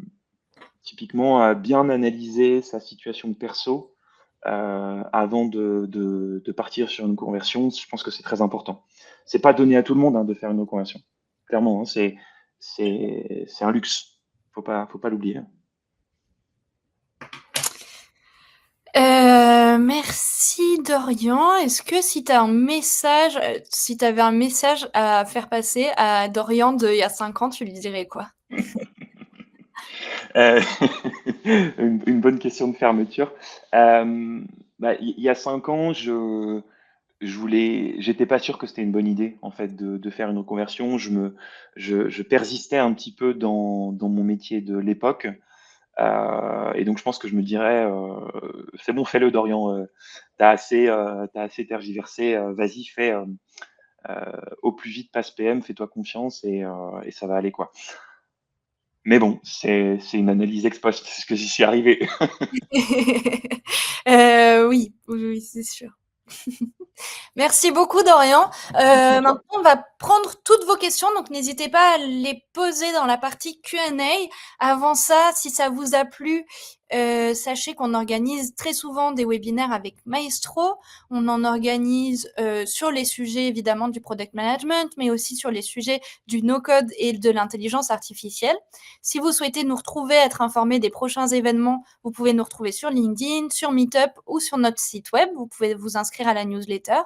typiquement, bien analyser sa situation de perso avant de partir sur une conversion, je pense que c'est très important. C'est pas donné à tout le monde hein, de faire une reconversion. Clairement, hein, c'est un luxe. Faut pas l'oublier. Merci Dorian. Est-ce que si tu as un message, si tu avais un message à faire passer à Dorian d'il y a 5 ans, tu lui dirais quoi? Euh, une bonne question de fermeture. Bah, il y a 5 ans, j'étais pas sûr que c'était une bonne idée en fait de faire une reconversion. Je persistais un petit peu dans mon métier de l'époque. Et donc je pense que je me dirais, c'est bon, fais-le Dorian, t'as assez tergiversé, vas-y, fais au plus vite, passe PM, fais-toi confiance et ça va aller quoi. Mais bon, c'est une analyse ex post, c'est ce que j'y suis arrivé. Oui, oui, oui, c'est sûr. Merci beaucoup Dorian. Merci à Maintenant, toi. on va prendre toutes vos questions, donc n'hésitez pas à les poser dans la partie Q&A. Avant ça, si ça vous a plu Sachez qu'on organise très souvent des webinaires avec Maestro. On en organise sur les sujets évidemment du product management, mais aussi sur les sujets du no-code et de l'intelligence artificielle. Si vous souhaitez nous retrouver, être informé des prochains événements, vous pouvez nous retrouver sur LinkedIn, sur Meetup ou sur notre site web. Vous pouvez vous inscrire à la newsletter.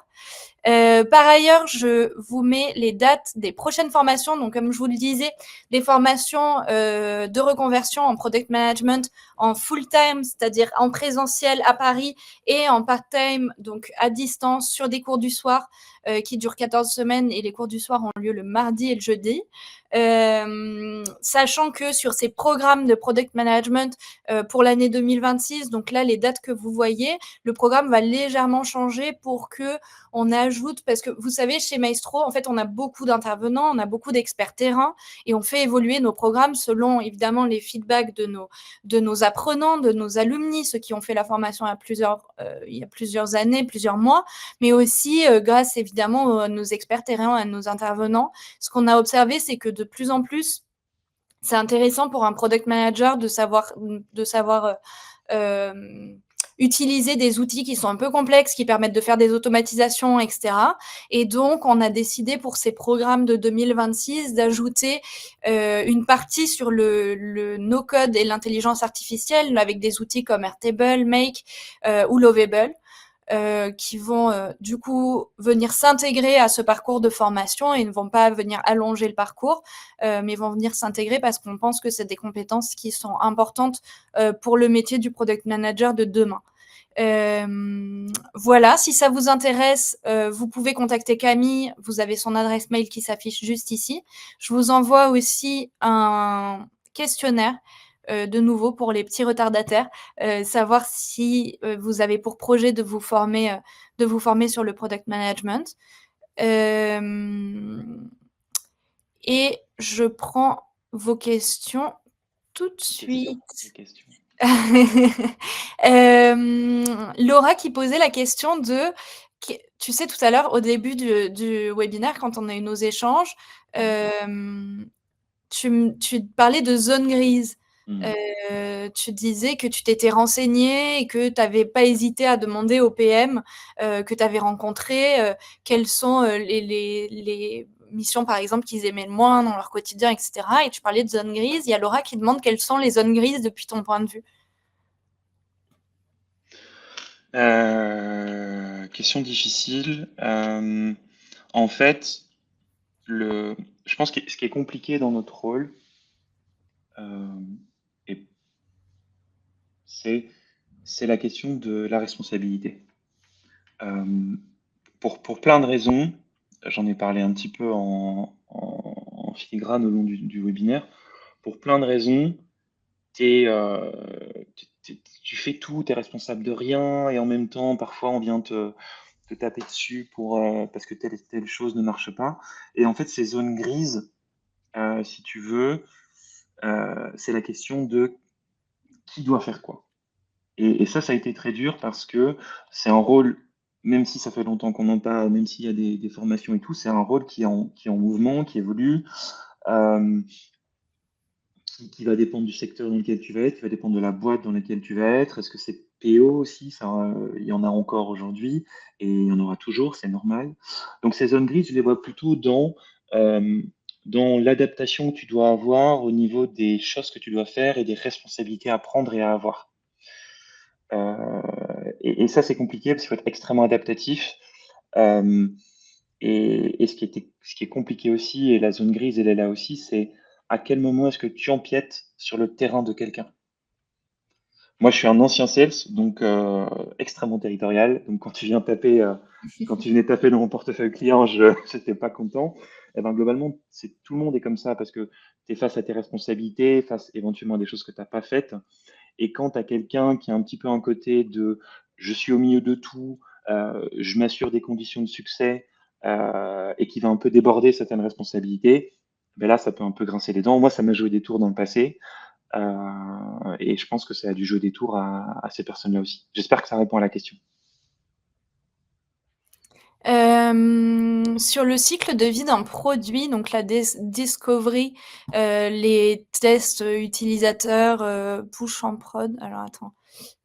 Par ailleurs, je vous mets les dates des prochaines formations. Donc, comme je vous le disais, des formations de reconversion en product management en full-time, c'est-à-dire en présentiel à Paris et en part-time, donc à distance, sur des cours du soir qui durent 14 semaines et les cours du soir ont lieu le mardi et le jeudi. Sachant que sur ces programmes de product management pour l'année 2026, donc là, les dates que vous voyez, le programme va légèrement changer pour que on ajoute, parce que vous savez, chez Maestro, en fait, on a beaucoup d'intervenants, on a beaucoup d'experts terrain et on fait évoluer nos programmes selon évidemment les feedbacks de nos apprenants, de nos alumni, ceux qui ont fait la formation il y a plusieurs années, plusieurs mois, mais aussi grâce évidemment à nos experts terrain, à nos intervenants. Ce qu'on a observé, c'est que de plus en plus, c'est intéressant pour un product manager de savoir utiliser des outils qui sont un peu complexes, qui permettent de faire des automatisations, etc. Et donc, on a décidé pour ces programmes de 2026 d'ajouter une partie sur le no-code et l'intelligence artificielle avec des outils comme Airtable, Make ou Lovable. Qui vont du coup venir s'intégrer à ce parcours de formation et ne vont pas venir allonger le parcours, mais vont venir s'intégrer parce qu'on pense que c'est des compétences qui sont importantes pour le métier du product manager de demain. Voilà, si ça vous intéresse, vous pouvez contacter Camille, vous avez son adresse mail qui s'affiche juste ici. Je vous envoie aussi un questionnaire de nouveau pour les petits retardataires, savoir si vous avez pour projet de vous former sur le product management. Et je prends vos questions tout de suite. Laura qui posait la question de, tu sais, tout à l'heure, au début du webinaire, quand on a eu nos échanges, tu parlais de zone grise. Tu disais que tu t'étais renseigné et que tu n'avais pas hésité à demander au PM que tu avais rencontré quelles sont les missions, par exemple, qu'ils aimaient le moins dans leur quotidien, etc. Et tu parlais de zone grise. Il y a Laura qui demande quelles sont les zones grises depuis ton point de vue. Question difficile. En fait, je pense que ce qui est compliqué dans notre rôle, c'est la question de la responsabilité. Pour plein de raisons, j'en ai parlé un petit peu en filigrane au long du webinaire. Pour plein de raisons, tu fais tout, tu es responsable de rien, et en même temps, parfois, on vient te taper dessus parce que telle chose ne marche pas. Et en fait, ces zones grises, si tu veux, c'est la question de qui doit faire quoi. Et ça a été très dur parce que c'est un rôle, même si ça fait longtemps qu'on en parle, même s'il y a des formations et tout, c'est un rôle qui est en mouvement, qui évolue, euh, qui va dépendre du secteur dans lequel tu vas être, qui va dépendre de la boîte dans laquelle tu vas être. Est-ce que c'est PO aussi? Ça, il y en a encore aujourd'hui et il y en aura toujours, c'est normal. Donc ces zones grises, je les vois plutôt dans l'adaptation que tu dois avoir au niveau des choses que tu dois faire et des responsabilités à prendre et à avoir. Et ça, c'est compliqué parce qu'il faut être extrêmement adaptatif. Euh, et ce qui est compliqué aussi, et la zone grise, elle est là aussi, c'est à quel moment est-ce que tu empiètes sur le terrain de quelqu'un. Moi, je suis un ancien sales, donc extrêmement territorial. Donc, quand tu venais taper dans mon portefeuille client, je n'étais pas content. Et ben, globalement, tout le monde est comme ça parce que tu es face à tes responsabilités, face éventuellement à des choses que tu n'as pas faites. Et quand tu as quelqu'un qui a un petit peu un côté de je suis au milieu de tout, je m'assure des conditions de succès et qui va un peu déborder certaines responsabilités, ben là, ça peut un peu grincer les dents. Moi, ça m'a joué des tours dans le passé et je pense que ça a dû jouer des tours à ces personnes-là aussi. J'espère que ça répond à la question. Sur le cycle de vie d'un produit, donc la discovery, les tests utilisateurs, push en prod. Alors attends,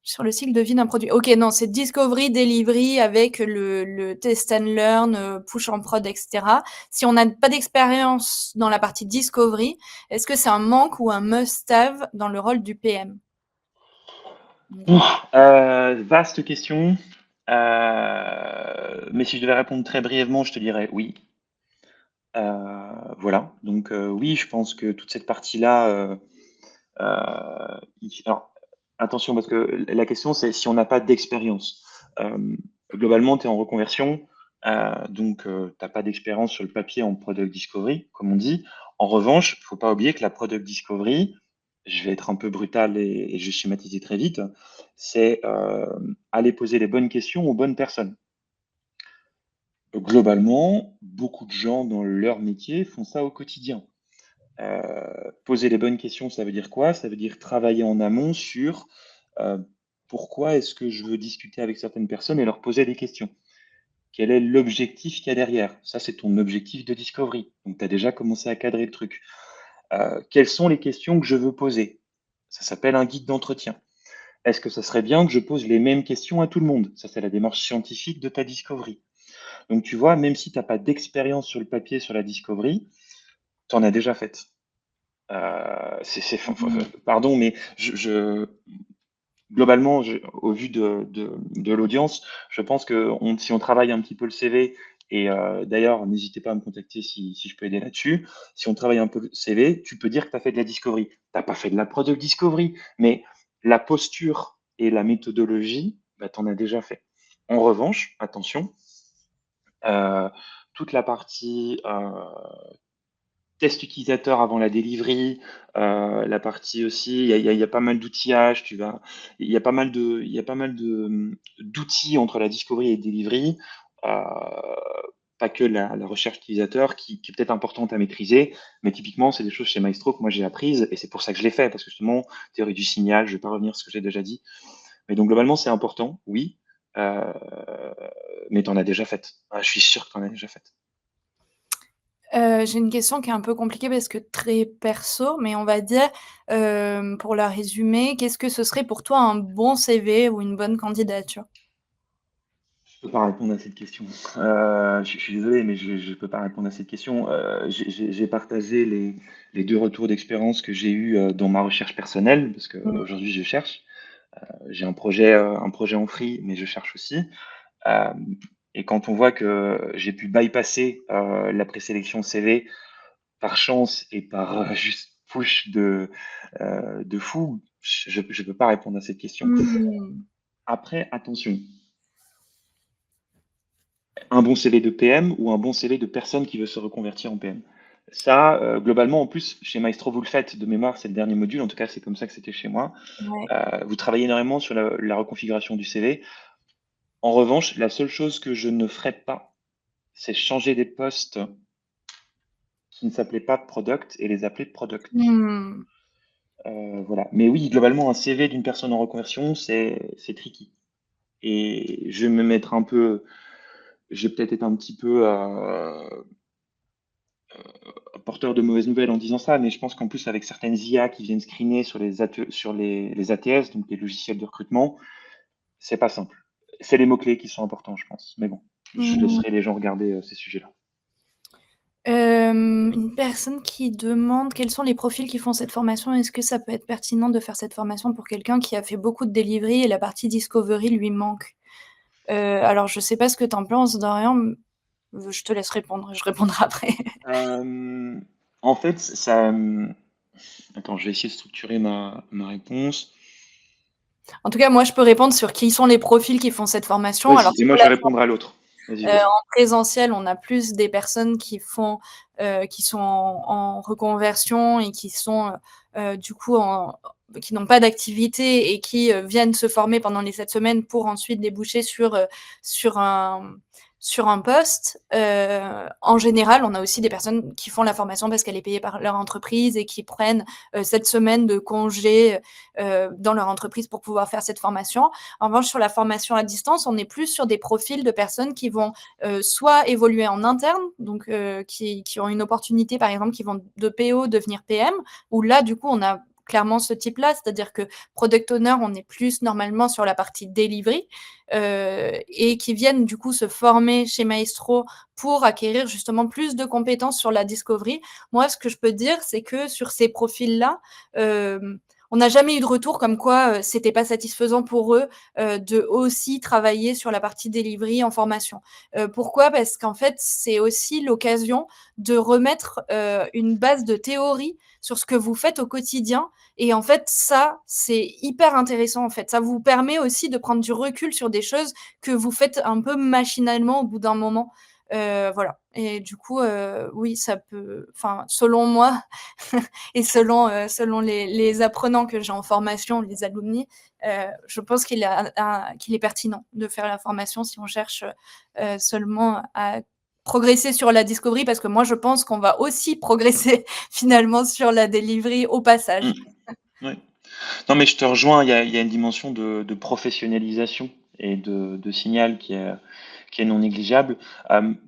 sur le cycle de vie d'un produit. Ok, non, c'est discovery, delivery avec le test and learn, push en prod, etc. Si on n'a pas d'expérience dans la partie discovery, est-ce que c'est un manque ou un must-have dans le rôle du PM? Vaste question. Mais si je devais répondre très brièvement, je te dirais oui. Voilà. Donc oui, je pense que toute cette partie-là. Alors, attention, parce que la question, c'est si on n'a pas d'expérience. Globalement, tu es en reconversion, donc tu n'as pas d'expérience sur le papier en product discovery, comme on dit. En revanche, il faut pas oublier que la product discovery, je vais être un peu brutal et je vais schématiser très vite, c'est aller poser les bonnes questions aux bonnes personnes. Globalement, beaucoup de gens dans leur métier font ça au quotidien. Poser les bonnes questions, ça veut dire quoi? Ça veut dire travailler en amont sur pourquoi est-ce que je veux discuter avec certaines personnes et leur poser des questions. Quel est l'objectif qu'il y a derrière? Ça, c'est ton objectif de discovery. Donc, tu as déjà commencé à cadrer le truc. Quelles sont les questions que je veux poser? Ça s'appelle un guide d'entretien. Est-ce que ça serait bien que je pose les mêmes questions à tout le monde? Ça, c'est la démarche scientifique de ta discovery. Donc, tu vois, même si tu n'as pas d'expérience sur le papier sur la discovery, tu en as déjà fait. Pardon, mais globalement, au vu de l'audience, je pense que si on travaille un petit peu le CV, et d'ailleurs, n'hésitez pas à me contacter si je peux aider là-dessus. Si on travaille un peu le CV, tu peux dire que tu as fait de la discovery. Tu n'as pas fait de la product discovery, mais la posture et la méthodologie, bah, tu en as déjà fait. En revanche, attention, euh, toute la partie test utilisateur avant la delivery, la partie aussi, il y a pas mal d'outillage, il y a pas mal d'outils entre la discovery et la delivery, pas que la recherche utilisateur qui est peut-être importante à maîtriser, mais typiquement, c'est des choses chez Maestro que moi j'ai apprises et c'est pour ça que je l'ai fait, parce que justement, théorie du signal, je vais pas revenir sur ce que j'ai déjà dit, mais donc globalement, c'est important, oui, euh, mais tu en as déjà fait. Ah, je suis sûr que tu en as déjà fait. J'ai une question qui est un peu compliquée parce que très perso, mais on va dire, pour la résumer, qu'est-ce que ce serait pour toi un bon CV ou une bonne candidature? Je peux pas répondre à cette question. Je suis désolé, mais je peux pas répondre à cette question. J'ai partagé les deux retours d'expérience que j'ai eu dans ma recherche personnelle, parce Mmh. qu'aujourd'hui je cherche. J'ai un projet en free, mais je cherche aussi. Euh, et quand on voit que j'ai pu bypasser la présélection CV par chance et par juste push de fou, je peux pas répondre à cette question. Mmh. Après, attention. Un bon CV de PM ou un bon CV de personne qui veut se reconvertir en PM. Ça, globalement, en plus, chez Maestro, vous le faites de mémoire, c'est le dernier module, en tout cas, c'est comme ça que c'était chez moi. Ouais. Vous travaillez énormément sur la reconfiguration du CV. En revanche, la seule chose que je ne ferai pas, c'est changer des postes qui ne s'appelaient pas product et les appeler product. Mmh. Voilà. Mais oui, globalement, un CV d'une personne en reconversion, c'est tricky. Et je vais me mettre un peu, j'ai peut-être été un petit peu porteur de mauvaises nouvelles en disant ça, mais je pense qu'en plus, avec certaines IA qui viennent screener sur les ATS, donc les logiciels de recrutement, c'est pas simple. C'est les mots-clés qui sont importants, je pense. Mais bon, je Mmh. laisserai les gens regarder ces sujets-là. Une personne qui demande quels sont les profils qui font cette formation. Est-ce que ça peut être pertinent de faire cette formation pour quelqu'un qui a fait beaucoup de delivery et la partie discovery lui manque? Alors je sais pas ce que tu en penses, Dorian, je te laisse répondre, je répondrai après. Euh, En fait, ça. Attends, je vais essayer de structurer ma réponse. En tout cas, moi, je peux répondre sur qui sont les profils qui font cette formation. Alors Vas-y, et moi je vais répondre à l'autre. Vas-y, vas-y. en présentiel, on a plus des personnes qui sont en reconversion et qui sont du coup qui n'ont pas d'activité et qui viennent se former pendant les 7 semaines pour ensuite déboucher sur un sur un poste, en général, on a aussi des personnes qui font la formation parce qu'elle est payée par leur entreprise et qui prennent, cette semaine de congé, dans leur entreprise pour pouvoir faire cette formation. En revanche, sur la formation à distance, on est plus sur des profils de personnes qui vont, soit évoluer en interne, donc qui ont une opportunité, par exemple, qui vont de PO devenir PM, où là, du coup, on a clairement ce type-là, c'est-à-dire que product owner, on est plus normalement sur la partie delivery, et qui viennent du coup se former chez Maestro pour acquérir justement plus de compétences sur la discovery. Moi, ce que je peux dire, c'est que sur ces profils-là, on n'a jamais eu de retour comme quoi c'était pas satisfaisant pour eux de aussi travailler sur la partie delivery en formation. Pourquoi? Parce qu'en fait, c'est aussi l'occasion de remettre une base de théorie sur ce que vous faites au quotidien. Et en fait, ça, c'est hyper intéressant. En fait, ça vous permet aussi de prendre du recul sur des choses que vous faites un peu machinalement au bout d'un moment. Voilà. Et du coup, oui, ça peut, enfin, selon moi et selon les apprenants que j'ai en formation, les alumni, je pense qu'il est pertinent de faire la formation si on cherche seulement à progresser sur la discovery, parce que moi, je pense qu'on va aussi progresser finalement sur la delivery au Mmh. passage. Ouais. Non, mais je te rejoins, il y a une dimension de professionnalisation et de signal qui est non négligeable.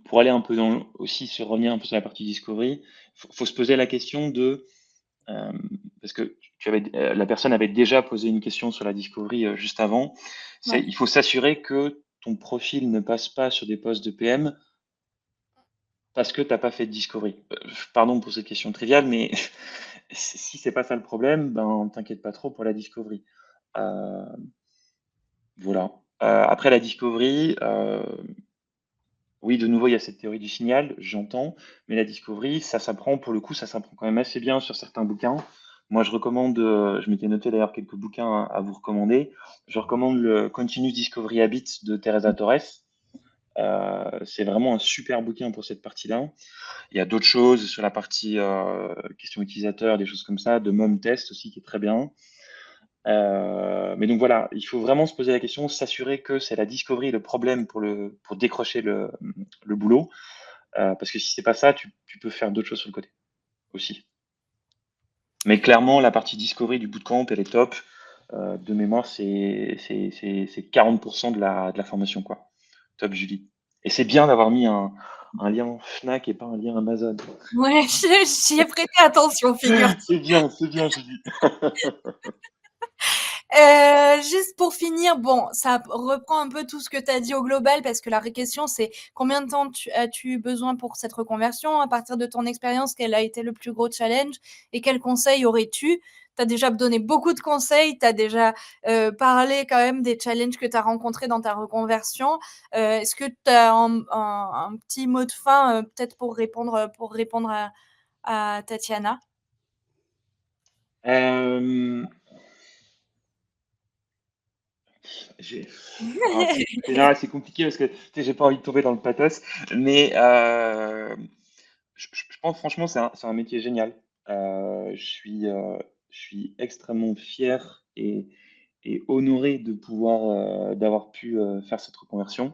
Pour aller un peu aussi se revenir un peu sur la partie discovery, faut se poser la question de, parce que la personne avait déjà posé une question sur la discovery juste avant, Ouais. il faut s'assurer que ton profil ne passe pas sur des postes de PM parce que tu n'as pas fait de discovery. Pardon pour cette question triviale, mais si c'est pas ça le problème, ben t'inquiète pas trop pour la discovery. Euh, voilà. Après la discovery, oui, de nouveau, il y a cette théorie du signal, j'entends, mais la discovery, ça s'apprend, pour le coup, ça s'apprend quand même assez bien sur certains bouquins. Moi, je recommande, je m'étais noté d'ailleurs quelques bouquins à vous recommander. Je recommande le Continuous Discovery Habits de Teresa Torres. C'est vraiment un super bouquin pour cette partie-là. Il y a d'autres choses sur la partie questions utilisateurs, des choses comme ça, de Mom Test aussi qui est très bien. Mais donc voilà, il faut vraiment se poser la question, s'assurer que c'est la discovery le problème pour décrocher le boulot. Parce que si c'est pas ça, tu peux faire d'autres choses sur le côté aussi. Mais clairement, la partie discovery du bootcamp, elle est top. De mémoire, c'est 40% de la formation, quoi. Top, Julie. Et c'est bien d'avoir mis un lien Fnac et pas un lien Amazon. Ouais, j'y ai prêté attention, figure-toi. C'est bien, Julie. Juste pour finir, bon, ça reprend un peu tout ce que tu as dit au global, parce que la question, c'est combien de temps as-tu besoin pour cette reconversion? À partir de ton expérience, quel a été le plus gros challenge et quels conseils aurais-tu? Tu as déjà donné beaucoup de conseils, tu as déjà parlé quand même des challenges que tu as rencontrés dans ta reconversion. Est-ce que tu as un petit mot de fin peut-être pour répondre à Tatiana? Euh, j'ai- c'est compliqué parce que tu sais, j'ai pas envie de tomber dans le pathos, mais je pense franchement c'est un métier génial. Je suis extrêmement fier et honoré de pouvoir d'avoir pu faire cette reconversion.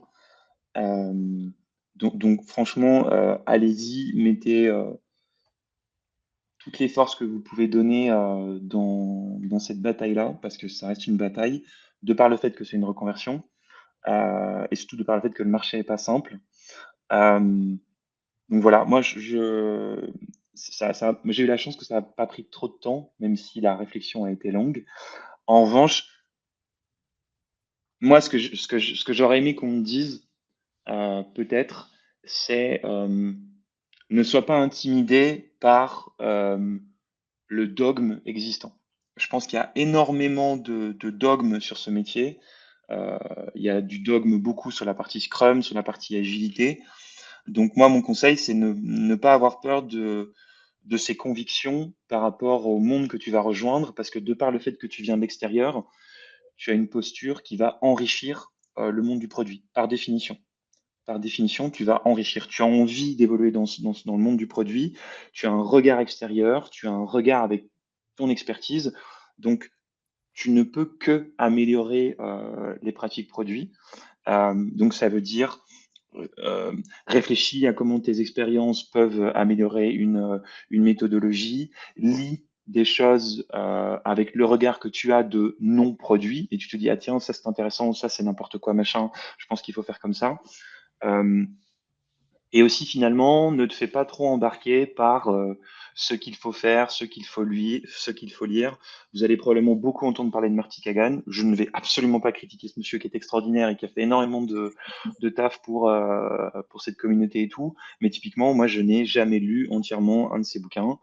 Euh, donc franchement, allez-y, mettez toutes les forces que vous pouvez donner dans cette bataille-là, parce que ça reste une bataille, de par le fait que c'est une reconversion, et surtout de par le fait que le marché n'est pas simple. Euh, donc voilà, moi j'ai eu la chance que ça n'a pas pris trop de temps, même si la réflexion a été longue. En revanche, moi ce que j'aurais aimé qu'on me dise, peut-être, c'est ne sois pas intimidé par le dogme existant. Je pense qu'il y a énormément de dogmes sur ce métier. Euh, il y a du dogme beaucoup sur la partie Scrum, sur la partie agilité. Donc moi, mon conseil, c'est ne pas avoir peur de ses convictions par rapport au monde que tu vas rejoindre, parce que de par le fait que tu viens de l'extérieur, tu as une posture qui va enrichir le monde du produit, par définition. Par définition, tu vas enrichir. Tu as envie d'évoluer dans le monde du produit, tu as un regard extérieur, tu as un regard avec ton expertise. Donc, tu ne peux que améliorer les pratiques produits. Donc, ça veut dire réfléchis à comment tes expériences peuvent améliorer une méthodologie, lis des choses avec le regard que tu as de non-produit et tu te dis, ah tiens, ça c'est intéressant, ça c'est n'importe quoi, machin, je pense qu'il faut faire comme ça. Euh, et aussi, finalement, ne te fais pas trop embarquer par ce qu'il faut faire, ce qu'il faut lire. Vous allez probablement beaucoup entendre parler de Marty Kagan. Je ne vais absolument pas critiquer ce monsieur qui est extraordinaire et qui a fait énormément de taf pour cette communauté et tout. Mais typiquement, moi, je n'ai jamais lu entièrement un de ses bouquins.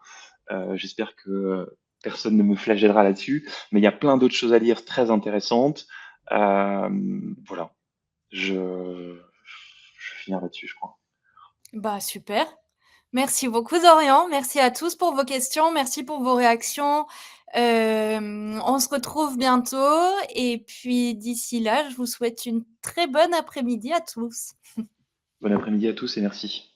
J'espère que personne ne me flagellera là-dessus. Mais il y a plein d'autres choses à lire très intéressantes. Voilà, je vais finir là-dessus, je crois. Bah, super. Merci beaucoup Dorian, merci à tous pour vos questions, merci pour vos réactions. On se retrouve bientôt et puis d'ici là, je vous souhaite une très bonne après-midi à tous. Bon après-midi à tous et merci.